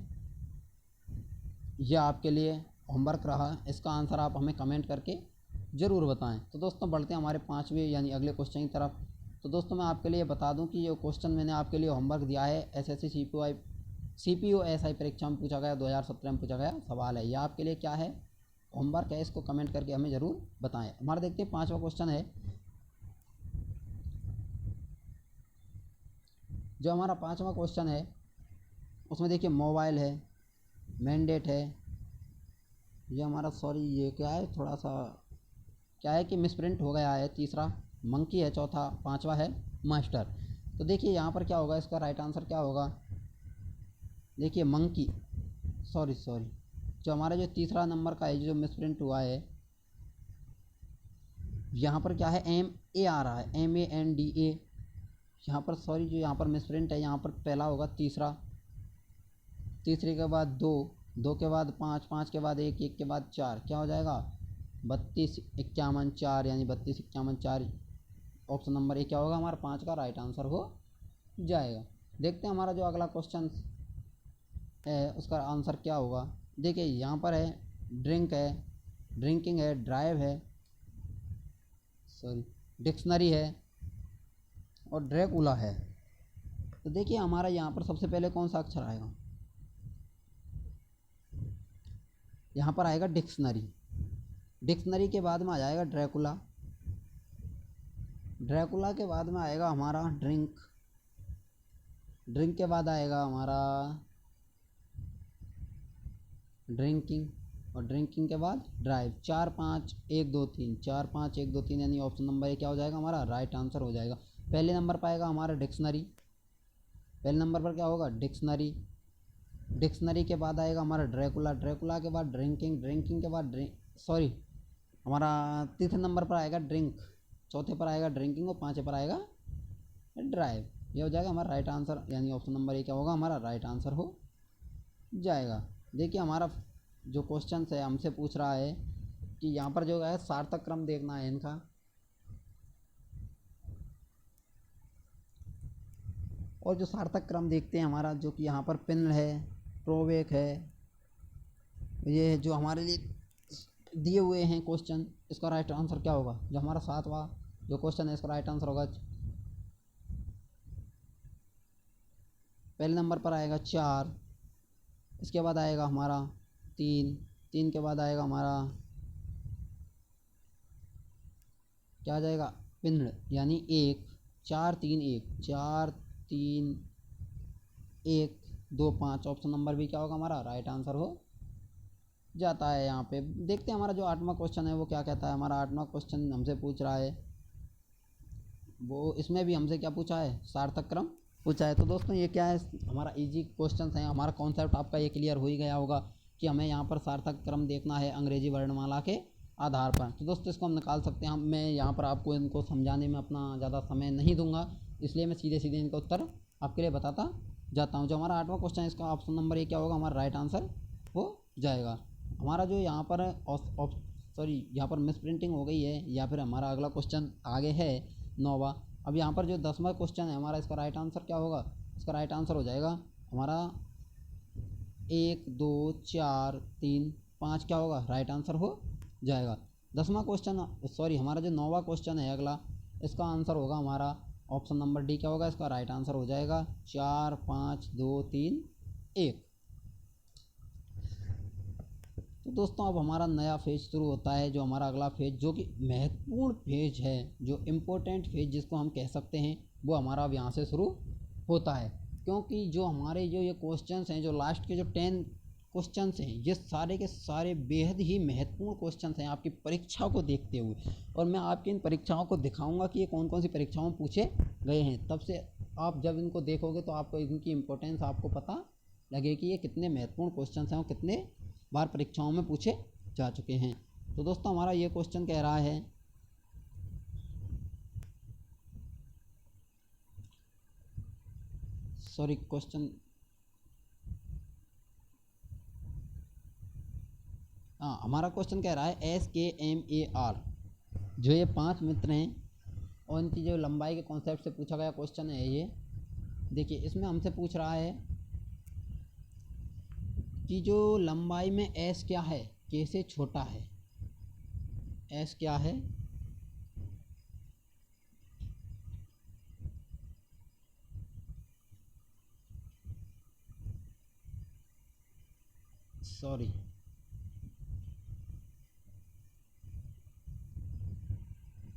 ये आपके लिए होमवर्क रहा, इसका आंसर आप हमें कमेंट करके ज़रूर बताएं। तो दोस्तों बढ़ते हैं हमारे 5वें यानी अगले क्वेश्चन की तरफ। तो दोस्तों मैं आपके लिए बता दूं कि ये क्वेश्चन मैंने आपके लिए होमवर्क दिया है, एसएससी सीपीओ एसआई परीक्षा में पूछा गया, 2017 में पूछा गया सवाल है। ये आपके लिए क्या है होमवर्क है, इसको कमेंट करके हमें ज़रूर बताएं। हमारा देखते हैं 5वां क्वेश्चन है। जो हमारा 5वां क्वेश्चन है उसमें देखिए मोबाइल है, मैंडेट है, ये हमारा सॉरी ये क्या है थोड़ा सा क्या है कि मिसप्रिंट हो गया है। तीसरा मंकी है, चौथा 5वां है मास्टर। तो देखिए यहाँ पर क्या होगा, इसका राइट आंसर क्या होगा, देखिए मंकी सॉरी जो हमारा जो तीसरा नंबर का है जो मिसप्रिंट हुआ है यहाँ पर क्या है एम ए आ रहा है, MANDA यहाँ पर सॉरी जो यहाँ पर मिसप्रिंट है, यहाँ पर पहला होगा तीसरा, तीसरे के बाद 2, 2 के बाद 5, 5 के बाद 1, 1 के बाद 4, क्या हो जाएगा 32 51 4, यानी 32 51 4। ऑप्शन नंबर ए क्या होगा हमारा 5 का राइट आंसर हो जाएगा। देखते हैं हमारा जो अगला क्वेश्चन है उसका आंसर क्या होगा। देखिए यहाँ पर है ड्रिंक है, ड्रिंकिंग है, ड्राइव है, सॉरी डिक्शनरी है और ड्रैकुला है। तो देखिए हमारा यहाँ पर सबसे पहले कौन सा अक्षर आएगा, यहाँ पर आएगा डिक्शनरी, डिक्शनरी के बाद में आ जाएगा ड्रैकुला, ड्रैकुला के बाद में आएगा हमारा ड्रिंक, ड्रिंक के बाद आएगा हमारा ड्रिंकिंग और ड्रिंकिंग के बाद ड्राइव। 4 5 1 2 3, 4 5 1 2 3, यानी ऑप्शन नंबर ए क्या हो जाएगा हमारा राइट आंसर हो जाएगा। पहले नंबर पर आएगा हमारा डिक्शनरी, पहले नंबर पर क्या होगा डिक्शनरी, डिक्शनरी के बाद आएगा हमारा ड्रैकुला, ड्रैकुला के बाद ड्रिंकिंग, ड्रिंकिंग के बाद सॉरी हमारा तीसरे नंबर पर आएगा ड्रिंक, चौथे पर आएगा ड्रिंकिंग और 5वें पर आएगा ड्राइव। ये हो जाएगा हमारा राइट आंसर, यानी ऑप्शन नंबर ए क्या होगा हमारा राइट आंसर हो जाएगा। देखिए हमारा जो क्वेश्चन है हमसे पूछ रहा है कि यहाँ पर जो है सार्थक क्रम देखना है इनका। और जो सार्थक क्रम देखते हैं हमारा जो कि यहाँ पर पिन है, प्रोवेक है, ये जो हमारे लिए दिए हुए हैं क्वेश्चन, इसका राइट आंसर क्या होगा। जो हमारा 7वां जो क्वेश्चन है इसका राइट आंसर होगा पहले नंबर पर आएगा 4, इसके बाद आएगा हमारा 3, 3 के बाद आएगा हमारा क्या आ जाएगा पिन यानी 1, 4 3 1 ऑप्शन नंबर भी क्या होगा हमारा राइट आंसर हो जाता है। यहाँ पे देखते हैं हमारा जो 8वां क्वेश्चन है वो क्या कहता है। हमारा 8वां क्वेश्चन हमसे पूछ रहा है, वो इसमें भी हमसे क्या पूछा है, सार्थक क्रम पूछा है। तो दोस्तों ये क्या है, हमारा इजी क्वेश्चन है। हमारा कॉन्सेप्ट आपका ये क्लियर हो ही गया होगा कि हमें यहाँ पर सार्थक क्रम देखना है अंग्रेजी वर्णमाला के आधार पर। तो दोस्तों इसको हम निकाल सकते हैं। मैं यहाँ पर आपको इनको समझाने में अपना ज़्यादा समय नहीं दूंगा, इसलिए मैं सीधे सीधे इनका उत्तर आपके लिए बताता जाता हूँ। जो हमारा 8वां क्वेश्चन है इसका ऑप्शन नंबर ये क्या होगा, हमारा राइट आंसर हो जाएगा। हमारा जो यहाँ पर यहाँ पर मिस प्रिंटिंग हो गई है, या फिर हमारा अगला क्वेश्चन आगे है 9वां। अब यहाँ पर जो 10वां क्वेश्चन है हमारा, इसका राइट आंसर क्या होगा, इसका राइट आंसर हो जाएगा हमारा 1 2 4 3 5 क्या होगा, राइट आंसर हो जाएगा। 10वां क्वेश्चन हमारा जो 9वां क्वेश्चन है अगला, इसका आंसर होगा हमारा ऑप्शन नंबर डी क्या होगा, इसका राइट आंसर हो जाएगा 4 5 2 3 1। तो दोस्तों अब हमारा नया फेज शुरू होता है, जो हमारा अगला फेज जो कि महत्वपूर्ण फेज है, जो इम्पोर्टेंट फेज जिसको हम कह सकते हैं, वो हमारा अब यहाँ से शुरू होता है। क्योंकि जो हमारे जो ये क्वेश्चंस हैं, जो लास्ट के जो 10 क्वेश्चंस हैं, ये सारे के सारे बेहद ही महत्वपूर्ण क्वेश्चंस हैं आपकी परीक्षा को देखते हुए। और मैं आपकी इन परीक्षाओं को दिखाऊंगा कि ये कौन कौन सी परीक्षाओं में पूछे गए हैं। तब से आप जब इनको देखोगे तो आपको इनकी इम्पोर्टेंस आपको पता लगे कि ये कितने महत्वपूर्ण क्वेश्चंस हैं और कितने बार परीक्षाओं में पूछे जा चुके हैं। तो दोस्तों हमारा ये क्वेश्चन कह रहा है, हमारा क्वेश्चन कह रहा है SKMAR, जो ये 5 मित्र हैं और इनकी जो लंबाई के कॉन्सेप्ट से पूछा गया क्वेश्चन है ये। देखिए इसमें हमसे पूछ रहा है कि जो लंबाई में S क्या है, K से छोटा है, S क्या है,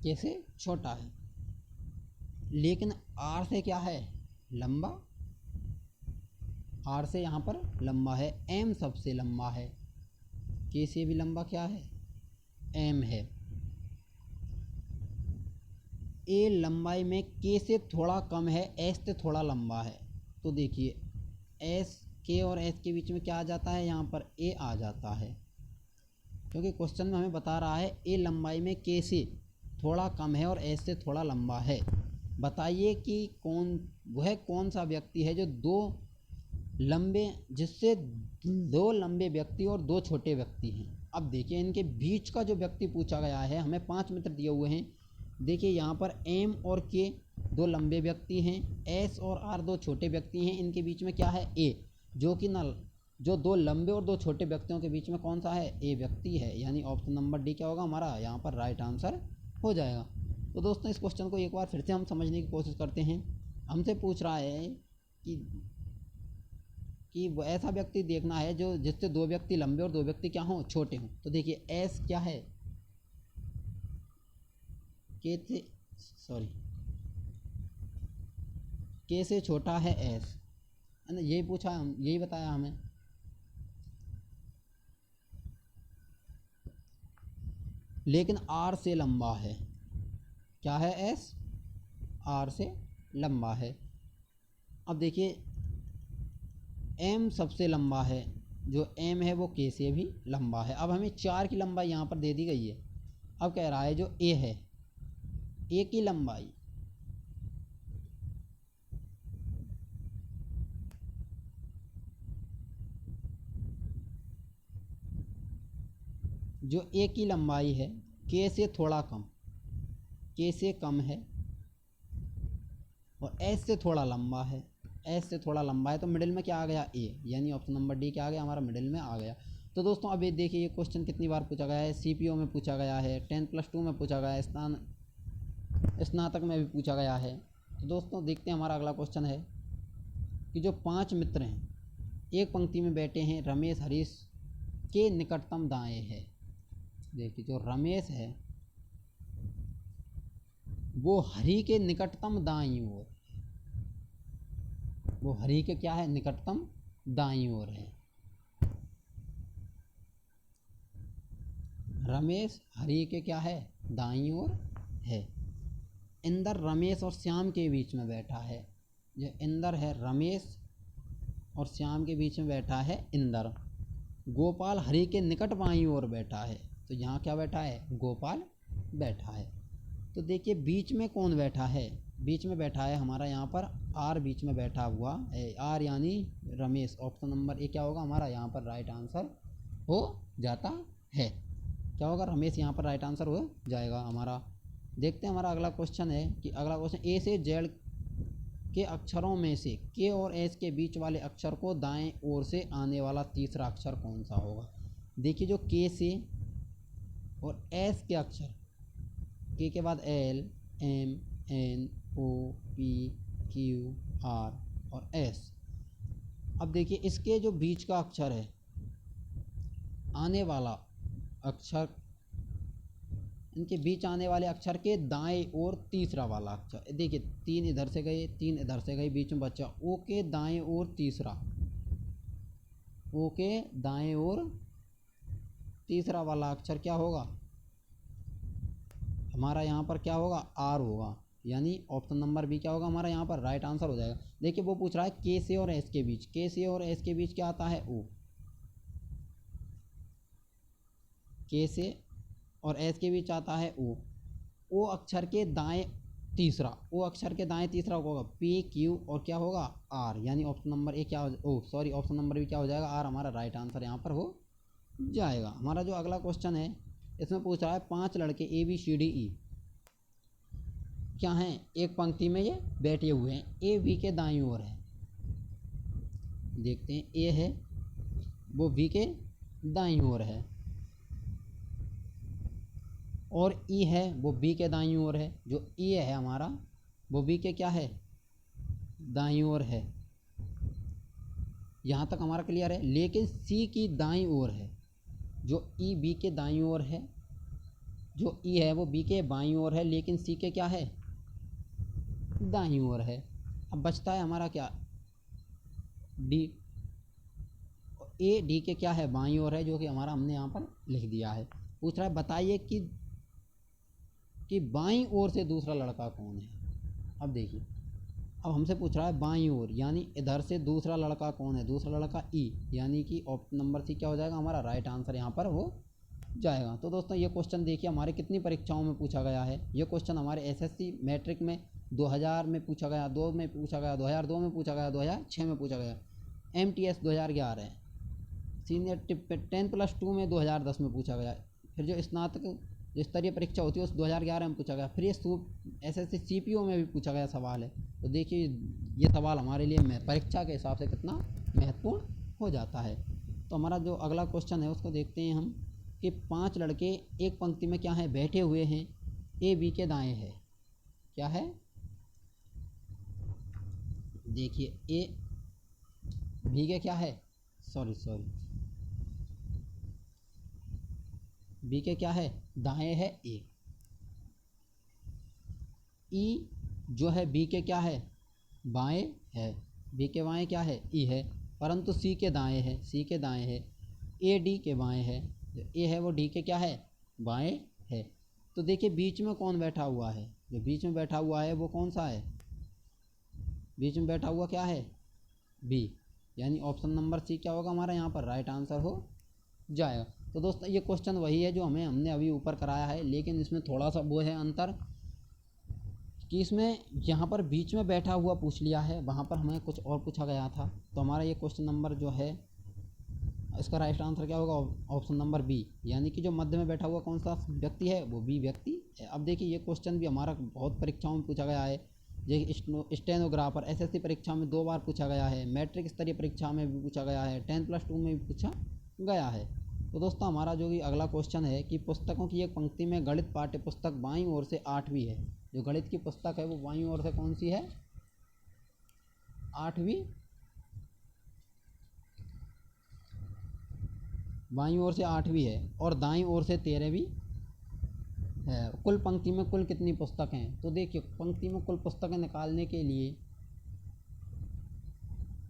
K से छोटा है, लेकिन R से क्या है, लंबा, R से यहाँ पर लंबा है, M सबसे लंबा है, K से भी लंबा क्या है, M है। A लंबाई में K से थोड़ा कम है, S से थोड़ा लंबा है। तो देखिए S K और S के बीच में क्या आ जाता है, यहाँ पर A आ जाता है, क्योंकि क्वेश्चन में हमें बता रहा है A लंबाई में K से थोड़ा कम है और S से थोड़ा लंबा है। बताइए कि वह कौन सा व्यक्ति है जो जिससे 2 लंबे व्यक्ति और 2 छोटे व्यक्ति हैं। अब देखिए इनके बीच का जो व्यक्ति पूछा गया है, हमें 5 मित्र दिए हुए हैं। देखिए यहाँ पर M और K 2 लंबे व्यक्ति हैं, S और R 2 छोटे व्यक्ति हैं। इनके बीच में क्या है, A, जो कि जो 2 लंबे और 2 छोटे व्यक्तियों के बीच में कौन सा है, A व्यक्ति है। यानी ऑप्शन नंबर डी क्या होगा हमारा यहाँ पर राइट आंसर हो जाएगा। तो दोस्तों इस क्वेश्चन को एक बार फिर से हम समझने की कोशिश करते हैं। हमसे पूछ रहा है कि वो ऐसा व्यक्ति देखना है जो जिससे 2 व्यक्ति लंबे और 2 व्यक्ति क्या हों, छोटे हों। तो देखिए S क्या है, K से छोटा है S, है ना, यही पूछा, यही बताया हमें। लेकिन R से लंबा है, क्या है, S R से लंबा है। अब देखिए M सबसे लंबा है, जो M है वो K से भी लंबा है। अब हमें 4 की लंबाई यहाँ पर दे दी गई है। अब कह रहा है जो A है, A की लंबाई जो A की लंबाई है K से थोड़ा कम, K से कम है और S से थोड़ा लंबा है, S से थोड़ा लंबा है। तो मिडिल में क्या आ गया, A, यानी ऑप्शन नंबर डी क्या आ गया हमारा, मिडिल में आ गया। तो दोस्तों अब ये देखिए ये क्वेश्चन कितनी बार पूछा गया है, CPO में पूछा गया है, 10+2 में पूछा गया है, स्नातक में भी पूछा गया है। तो दोस्तों देखते हैं हमारा अगला क्वेश्चन है कि जो 5 मित्र हैं एक पंक्ति में बैठे हैं, रमेश हरीश के निकटतम दाएं है। देखिए जो रमेश है वो हरी के निकटतम दाईं ओर, वो हरी के क्या है, निकटतम दाईं ओर है। रमेश हरी के क्या है, दाईं ओर है। इंदर रमेश और श्याम के बीच में बैठा है। जो इंदर है, रमेश और श्याम के बीच में बैठा है इंदर। गोपाल हरी के निकट बाईं ओर बैठा है। तो यहाँ क्या बैठा है, गोपाल बैठा है। तो देखिए बीच में कौन बैठा है, बीच में बैठा है हमारा यहाँ पर आर बीच में बैठा हुआ है, आर यानी रमेश। ऑप्शन नंबर ए क्या होगा हमारा यहाँ पर राइट आंसर हो जाता है। क्या होगा, रमेश यहाँ पर राइट आंसर हो जाएगा हमारा। देखते हैं हमारा अगला क्वेश्चन है कि अगला क्वेश्चन, ए से जेड के अक्षरों में से के और एस के बीच वाले अक्षर को दाएं ओर से आने वाला तीसरा अक्षर कौन सा होगा। देखिए जो के से और एस के अक्षर, के के बाद L, M, N, O, P, Q, R और एस। अब देखिए इसके जो बीच का अक्षर है, आने वाला अक्षर, इनके बीच आने वाले अक्षर के दाएं ओर तीसरा वाला अक्षर। देखिए 3 इधर से गए, 3 इधर से गए, बीच में बचा ओ के दाएं ओर तीसरा, ओ के दाएं ओर तीसरा वाला अक्षर क्या होगा हमारा यहाँ पर, क्या होगा, आर होगा। यानी ऑप्शन नंबर बी क्या होगा हमारा यहाँ पर राइट आंसर हो जाएगा। देखिए वो पूछ रहा है के से और एस के बीच, के से और एस के बीच क्या आता है, ओ। के से और एस के बीच आता है ओ। ओ अक्षर के दाएं तीसरा, ओ अक्षर के दाएं तीसरा होगा पी, क्यू और क्या होगा, आर। यानी ऑप्शन नंबर ए क्या हो, ऑप्शन नंबर बी क्या हो जाएगा, आर हमारा राइट आंसर यहाँ पर हो जाएगा। हमारा जो अगला क्वेश्चन है इसमें पूछ रहा है 5 लड़के A B C D E क्या हैं, एक पंक्ति में ये बैठे हुए हैं, ए बी के दाईं ओर है। देखते हैं, ए है वो बी के दाईं ओर है, और ई है वो बी के दाईं ओर है। जो ई है हमारा वो बी के क्या है, दाईं ओर है। यहाँ तक हमारा क्लियर है। लेकिन सी की दाईं ओर है, जो ई बी के दाईं ओर है, जो ई है वो बी के बाईं ओर है, लेकिन सी के क्या है, दाईं ओर है। अब बचता है हमारा क्या, डी। ए डी के क्या है, बाईं ओर है, जो कि हमारा हमने यहाँ पर लिख दिया है। पूछ रहा है बताइए कि बाईं ओर से दूसरा लड़का कौन है। अब देखिए, अब हमसे पूछ रहा है बाईं ओर, यानी इधर से दूसरा लड़का कौन है, दूसरा लड़का ई, यानी कि ऑप्शन नंबर सी क्या हो जाएगा हमारा राइट आंसर यहाँ पर हो जाएगा। तो दोस्तों ये क्वेश्चन देखिए हमारे कितनी परीक्षाओं में पूछा गया है। ये क्वेश्चन हमारे एसएससी मैट्रिक में 2000 में पूछा गया, 2 में पूछा गया, 2002 में पूछा गया, 2006 में पूछा गया, MTS 2011 है, सीनियर 10+2 में 2010 में पूछा गया, फिर जो स्नातक स्तरीय परीक्षा होती है उस 2011 में पूछा गया, फिर ये एसएससी CPO में भी पूछा गया सवाल है। तो देखिए ये सवाल हमारे लिए परीक्षा के हिसाब से कितना महत्वपूर्ण हो जाता है। तो हमारा जो अगला क्वेश्चन है उसको देखते हैं हम कि 5 लड़के एक पंक्ति में क्या है, बैठे हुए हैं, ए बी के दाएं है। क्या है, देखिए ए बी के क्या है, सॉरी बी के क्या है, दाएं है ए। ई जो है बी के क्या है, बाएं है। बी के बाएं क्या है, ई है, परंतु सी के दाएं है, सी के दाएं है। ए डी के बाएं है, जो ए है वो डी के क्या है, बाएं है। तो देखिए बीच में कौन बैठा हुआ है, जो बीच में बैठा हुआ है वो कौन सा है, बीच में बैठा हुआ क्या है, बी। यानी ऑप्शन नंबर सी क्या होगा हमारा यहाँ पर राइट आंसर हो जाएगा। तो दोस्तों ये क्वेश्चन वही है जो हमने अभी ऊपर कराया है, लेकिन इसमें थोड़ा सा वो है अंतर कि इसमें यहाँ पर बीच में बैठा हुआ पूछ लिया है, वहाँ पर हमें कुछ और पूछा गया था। तो हमारा ये क्वेश्चन नंबर जो है इसका राइट आंसर क्या होगा, ऑप्शन नंबर बी, यानी कि जो मध्य में बैठा हुआ कौन सा व्यक्ति है वो बी व्यक्ति है। अब देखिए ये क्वेश्चन भी हमारा बहुत परीक्षाओं में पूछा गया है। ये स्टेनोग्राफर एसएससी परीक्षा में 2 बार पूछा गया है, मैट्रिक स्तरीय परीक्षा में भी पूछा गया है, 10+2 में भी पूछा गया है। तो दोस्तों हमारा जो कि अगला क्वेश्चन है कि पुस्तकों की एक पंक्ति में गणित पाठ्य पुस्तक बाईं ओर से 8वीं है। जो गणित की पुस्तक है वो बाईं ओर से कौन सी है, 8वीं, बाईं ओर से 8वीं है, और दाईं ओर से 13वीं है। कुल पंक्ति में कुल कितनी पुस्तक हैं, तो देखिए पंक्ति में कुल पुस्तकें निकालने के लिए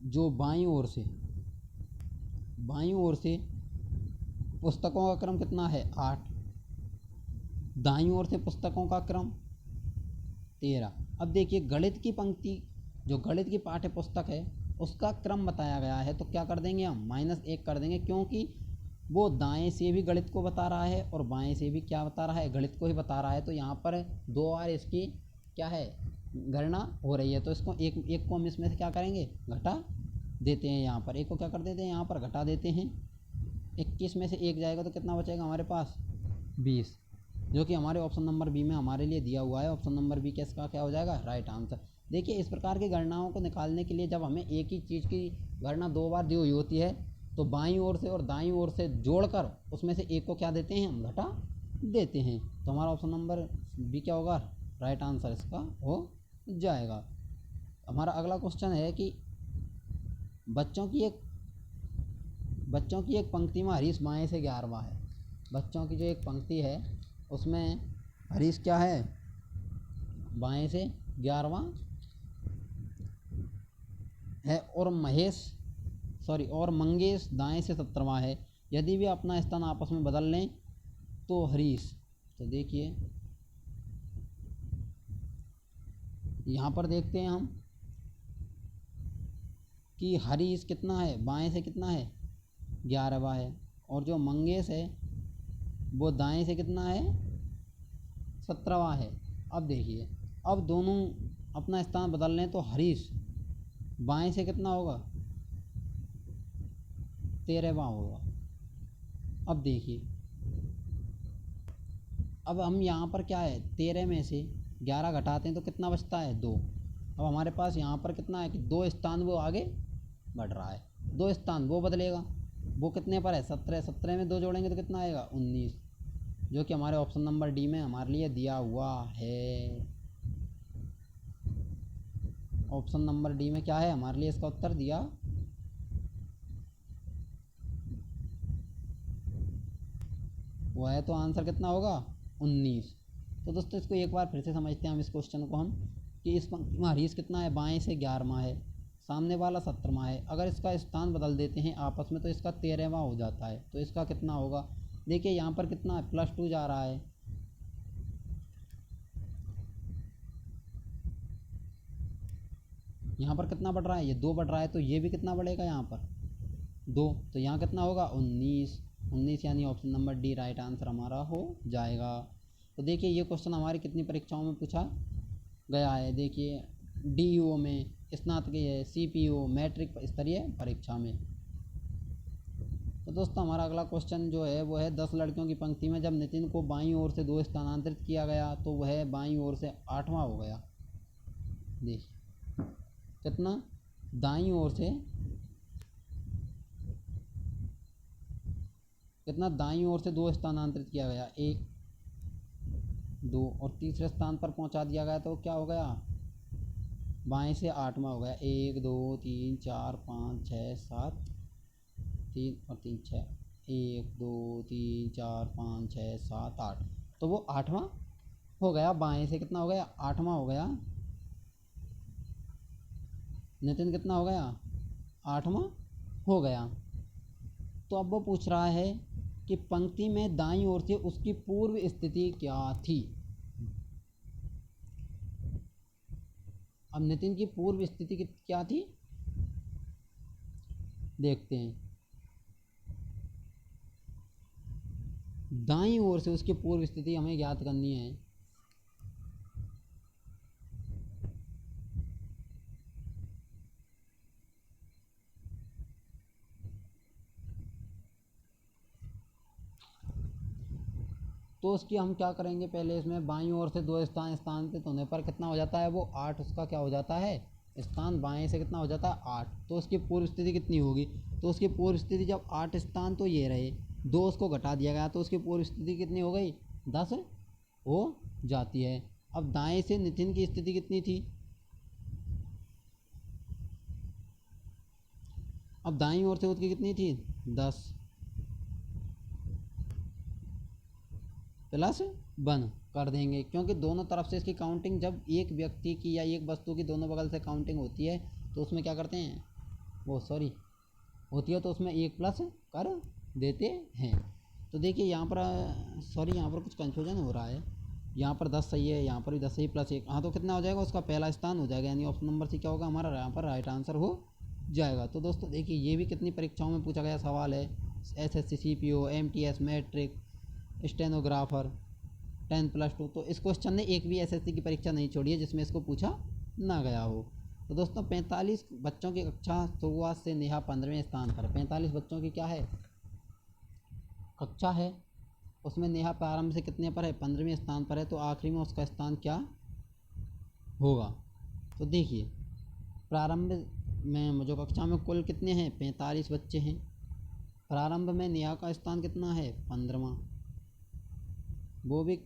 जो बाईं ओर से पुस्तकों का क्रम कितना है 8, दाईं ओर से पुस्तकों का क्रम 13। अब देखिए गणित की पंक्ति, जो गणित की पाठ्य पुस्तक है उसका क्रम बताया गया है, तो क्या कर देंगे हम -1 कर देंगे, क्योंकि वो दाएं से भी गणित को बता रहा है और बाएं से भी क्या बता रहा है, गणित को ही बता रहा है। तो यहाँ पर 2 बार इसकी क्या है गणना हो रही है, तो इसको एक को हम इसमें से क्या करेंगे घटा देते हैं। यहाँ पर एक को क्या कर देते हैं, यहाँ पर घटा देते हैं। 21 में से 1 जाएगा तो कितना बचेगा हमारे पास 20, जो कि हमारे ऑप्शन नंबर बी में हमारे लिए दिया हुआ है। ऑप्शन नंबर बी के इसका क्या हो जाएगा राइट आंसर। देखिए इस प्रकार की गणनाओं को निकालने के लिए जब हमें एक ही चीज़ की गणना 2 बार दी हुई होती है तो बाईं ओर से और दाईं ओर से जोड़कर उसमें से एक को क्या देते हैं हम घटा देते हैं। तो हमारा ऑप्शन नंबर बी क्या होगा राइट आंसर इसका हो जाएगा। हमारा अगला क्वेश्चन है कि बच्चों की एक पंक्ति में हरीश बाएं से 11वां है। बच्चों की जो एक पंक्ति है उसमें हरीश क्या है बाएं से 11वां है और मंगेश दाएं से 17वां है। यदि वे अपना स्थान आपस में बदल लें तो हरीश, तो देखिए यहाँ पर देखते हैं हम कि हरीश कितना है बाएं से कितना है 11वां है, और जो मंगेश है वो दाएं से कितना है 17वां है। अब देखिए अब दोनों अपना स्थान बदल लें तो हरीश बाएं से कितना होगा 13वां होगा। अब देखिए अब हम यहाँ पर क्या है 13 में से 11 घटाते हैं तो कितना बचता है 2। अब हमारे पास यहाँ पर कितना है कि 2 स्थान वो आगे बढ़ रहा है, 2 स्थान वो बदलेगा। वो कितने पर है 17 में 2 जोड़ेंगे तो कितना आएगा 19, जो कि हमारे ऑप्शन नंबर डी में हमारे लिए दिया हुआ है। ऑप्शन नंबर डी में क्या है हमारे लिए इसका उत्तर दिया हुआ है। तो आंसर कितना होगा 19। तो दोस्तों इसको एक बार फिर से समझते हैं हम इस क्वेश्चन को हम कि इस पंक्ति में हरीश कितना है बाएं से 11वां है, सामने वाला 17वां है। अगर इसका स्थान बदल देते हैं आपस में तो इसका 13वां हो जाता है। तो इसका कितना होगा, देखिए यहाँ पर कितना है +2 जा रहा है, यहाँ पर कितना बढ़ रहा है ये 2 बढ़ रहा है, तो ये भी कितना बढ़ेगा यहाँ पर 2, तो यहाँ कितना होगा 19 यानी option number D right answer हमारा हो जाएगा। तो देखिए ये क्वेश्चन हमारी कितनी परीक्षाओं में पूछा गया है, देखिए DU में, स्नातकीय, CPO, मैट्रिक स्तरीय परीक्षा में। तो दोस्तों हमारा अगला क्वेश्चन जो है वो है 10 लड़कियों की पंक्ति में जब नितिन को बाईं ओर से 2 स्थानांतरित किया गया तो वह बाईं ओर से 8वां हो गया। देखिए कितना दाईं ओर से कितना दाईं ओर से 2 स्थानांतरित किया गया 1 2 और तीसरे स्थान पर पहुंचा दिया गया तो क्या हो गया बाएं से 8वां हो गया 1 2 3 4 5 6 7 3 और 3 6 1 2 3 4 5 6 7 8, तो वो 8वां हो गया। बाएं से कितना हो गया 8वां हो गया। नितिन कितना हो गया 8वां हो गया। तो अब वो पूछ रहा है कि पंक्ति में दाईं ओर से उसकी पूर्व स्थिति क्या थी। अब नितिन की पूर्व स्थिति क्या थी देखते हैं। दाईं ओर से उसकी पूर्व स्थिति हमें ज्ञात करनी है। तो उसकी हम क्या करेंगे, पहले इसमें बाईं ओर से 2 स्थान स्थानांतरित होने पर कितना हो जाता है वो 8, उसका क्या हो जाता है स्थान बाएं से कितना हो जाता है 8। तो उसकी पूर्व स्थिति कितनी होगी, तो उसकी पूर्व स्थिति जब 8 स्थान तो ये रहे 2 उसको घटा दिया गया तो उसकी पूर्व स्थिति कितनी हो गई 10 हो जाती है। अब दाएं से नितिन की स्थिति कितनी थी, अब दाईं ओर से उसकी कितनी थी 10 +1, कर देंगे, क्योंकि दोनों तरफ से इसकी काउंटिंग, जब एक व्यक्ति की या एक वस्तु की दोनों बगल से काउंटिंग होती है तो उसमें क्या करते हैं, वो सॉरी होती है तो उसमें एक प्लस कर देते हैं। तो देखिए यहाँ पर सॉरी यहाँ पर कुछ कंफ्यूजन हो रहा है, यहाँ पर 10 सही है, यहाँ पर भी 10 सही प्लस 1, हाँ तो कितना हो जाएगा, उसका पहला स्थान हो जाएगा, यानी ऑप्शन नंबर सी क्या होगा हमारा यहाँ पर राइट आंसर हो जाएगा। तो दोस्तों देखिए ये भी कितनी परीक्षाओं में पूछा गया सवाल है, SSC CPO MTS matric stenographer 10+2। तो इस क्वेश्चन ने एक भी SSC की परीक्षा नहीं छोड़ी है जिसमें इसको पूछा ना गया हो। तो दोस्तों 45 बच्चों की कक्षा शुरुआत से नेहा 15वें स्थान पर, 45 बच्चों की क्या है कक्षा है, उसमें नेहा प्रारंभ से कितने पर है, 15वें स्थान पर है, तो आखिरी में उसका स्थान क्या होगा। तो देखिए प्रारंभ में जो कक्षा में कुल कितने हैं 45 बच्चे हैं, प्रारंभ में नेहा का स्थान कितना है 15वां, वो भी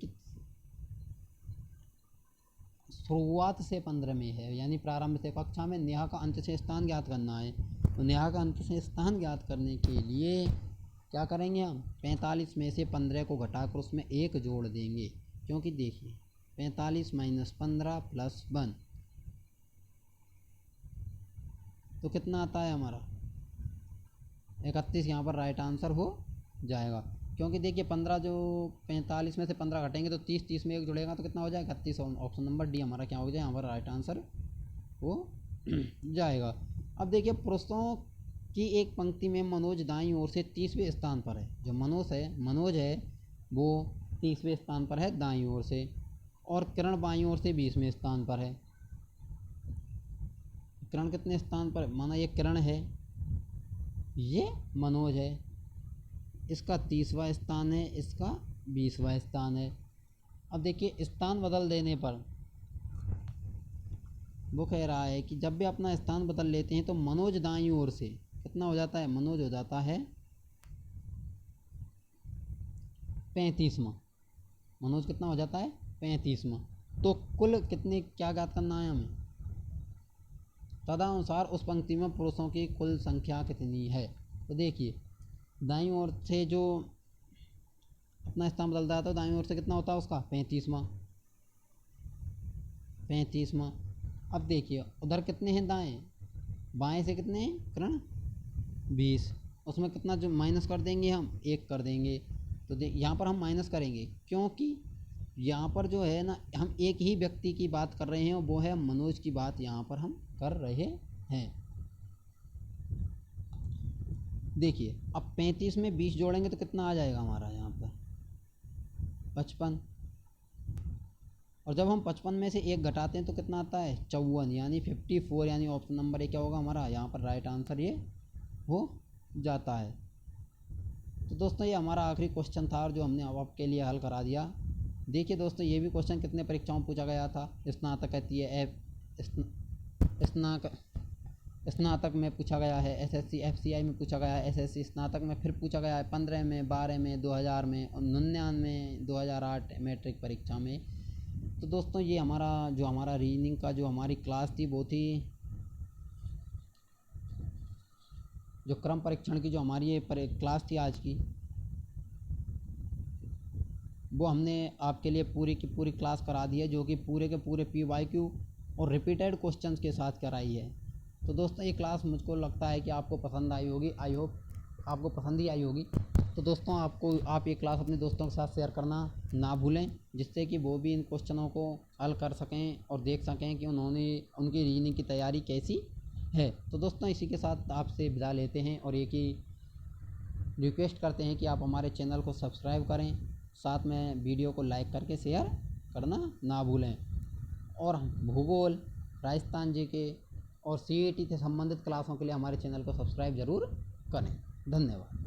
शुरुआत से 15 में है, यानी प्रारंभ से कक्षा में नेहा का अंत से स्थान ज्ञात करना है। तो नेहा का अंत से स्थान ज्ञात करने के लिए क्या करेंगे हम, 45 में से 15 को घटाकर उसमें 1 जोड़ देंगे, क्योंकि देखिए 45 - 15 + 1 तो कितना आता है हमारा 31, यहाँ पर राइट आंसर हो जाएगा। क्योंकि देखिए 15 जो 45 में से 15 घटेंगे तो 30, 30 में 1 जुड़ेगा तो कितना हो जाएगा 31, ऑप्शन नंबर डी हमारा क्या हो जाए, यहाँ पर राइट आंसर हो जाएगा। अब देखिए पुरुषों की एक पंक्ति में मनोज दाईं ओर से 30वें स्थान पर है, जो मनोज है वो 30वें स्थान पर है दाईं ओर से, और किरण बाईं ओर से 20वें स्थान पर है। किरण कितने स्थान पर, माना ये किरण है, ये मनोज है, इसका 30वां स्थान है, इसका 20वां स्थान है। अब देखिए स्थान बदल देने पर वो कह रहा है कि जब भी अपना स्थान बदल लेते हैं तो मनोज दाईं ओर से कितना हो जाता है, मनोज हो जाता है 35वां, मनोज कितना हो जाता है 35वां। तो कुल कितने क्या ज्ञात करना है हमें, तदनुसार उस पंक्ति में पुरुषों की कुल संख्या कितनी है। तो देखिए दाईं ओर से जो अपना स्थान बदलता है तो दाईं ओर से कितना होता है उसका 35वां। अब देखिए उधर कितने हैं दाएं, बाएं से कितने हैं किरण 20, उसमें कितना जो माइनस कर देंगे हम 1 कर देंगे। तो यहाँ पर हम माइनस करेंगे क्योंकि यहाँ पर जो है ना हम एक ही व्यक्ति की बात कर रहे हैं और वो है मनोज की बात यहाँ पर हम कर रहे हैं। देखिए अब 35 में 20 जोड़ेंगे तो कितना आ जाएगा हमारा यहाँ पर 55, और जब हम 55 में से 1 घटाते हैं तो कितना आता है 54, यानी 54, यानी ऑप्शन नंबर ए क्या होगा हमारा यहाँ पर राइट आंसर ये हो जाता है। तो दोस्तों ये हमारा आखिरी क्वेश्चन था और जो हमने अब आपके लिए हल करा दिया। देखिए दोस्तों ये भी क्वेश्चन कितने परीक्षाओं में पूछा गया था, स्नातक में पूछा गया है, SSC FCI में पूछा गया है, SSC स्नातक में फिर पूछा गया है 15 में, 12 में, 2000 में और 99 2008 मैट्रिक परीक्षा में। तो दोस्तों ये हमारा रीजनिंग का जो हमारी क्लास थी वो थी, जो क्रम परीक्षण की जो हमारी ये क्लास थी आज की, वो हमने आपके लिए पूरी की पूरी क्लास करा दी है, जो कि पूरे के पूरे PYQ और रिपीटेड क्वेश्चंस के साथ कराई है। तो दोस्तों ये क्लास मुझको लगता है कि आपको पसंद आई होगी, आई होप आपको पसंद ही आई होगी। तो दोस्तों आप ये क्लास अपने दोस्तों के साथ शेयर करना ना भूलें, जिससे कि वो भी इन क्वेश्चनों को हल कर सकें और देख सकें कि उनकी रीजनिंग की तैयारी कैसी है। तो दोस्तों इसी के साथ आपसे विदा लेते हैं और एक ही रिक्वेस्ट करते हैं कि आप हमारे चैनल को सब्सक्राइब करें, साथ में वीडियो को लाइक करके शेयर करना ना भूलें, और भूगोल, राजस्थान GK और CET से संबंधित क्लासों के लिए हमारे चैनल को सब्सक्राइब ज़रूर करें। धन्यवाद।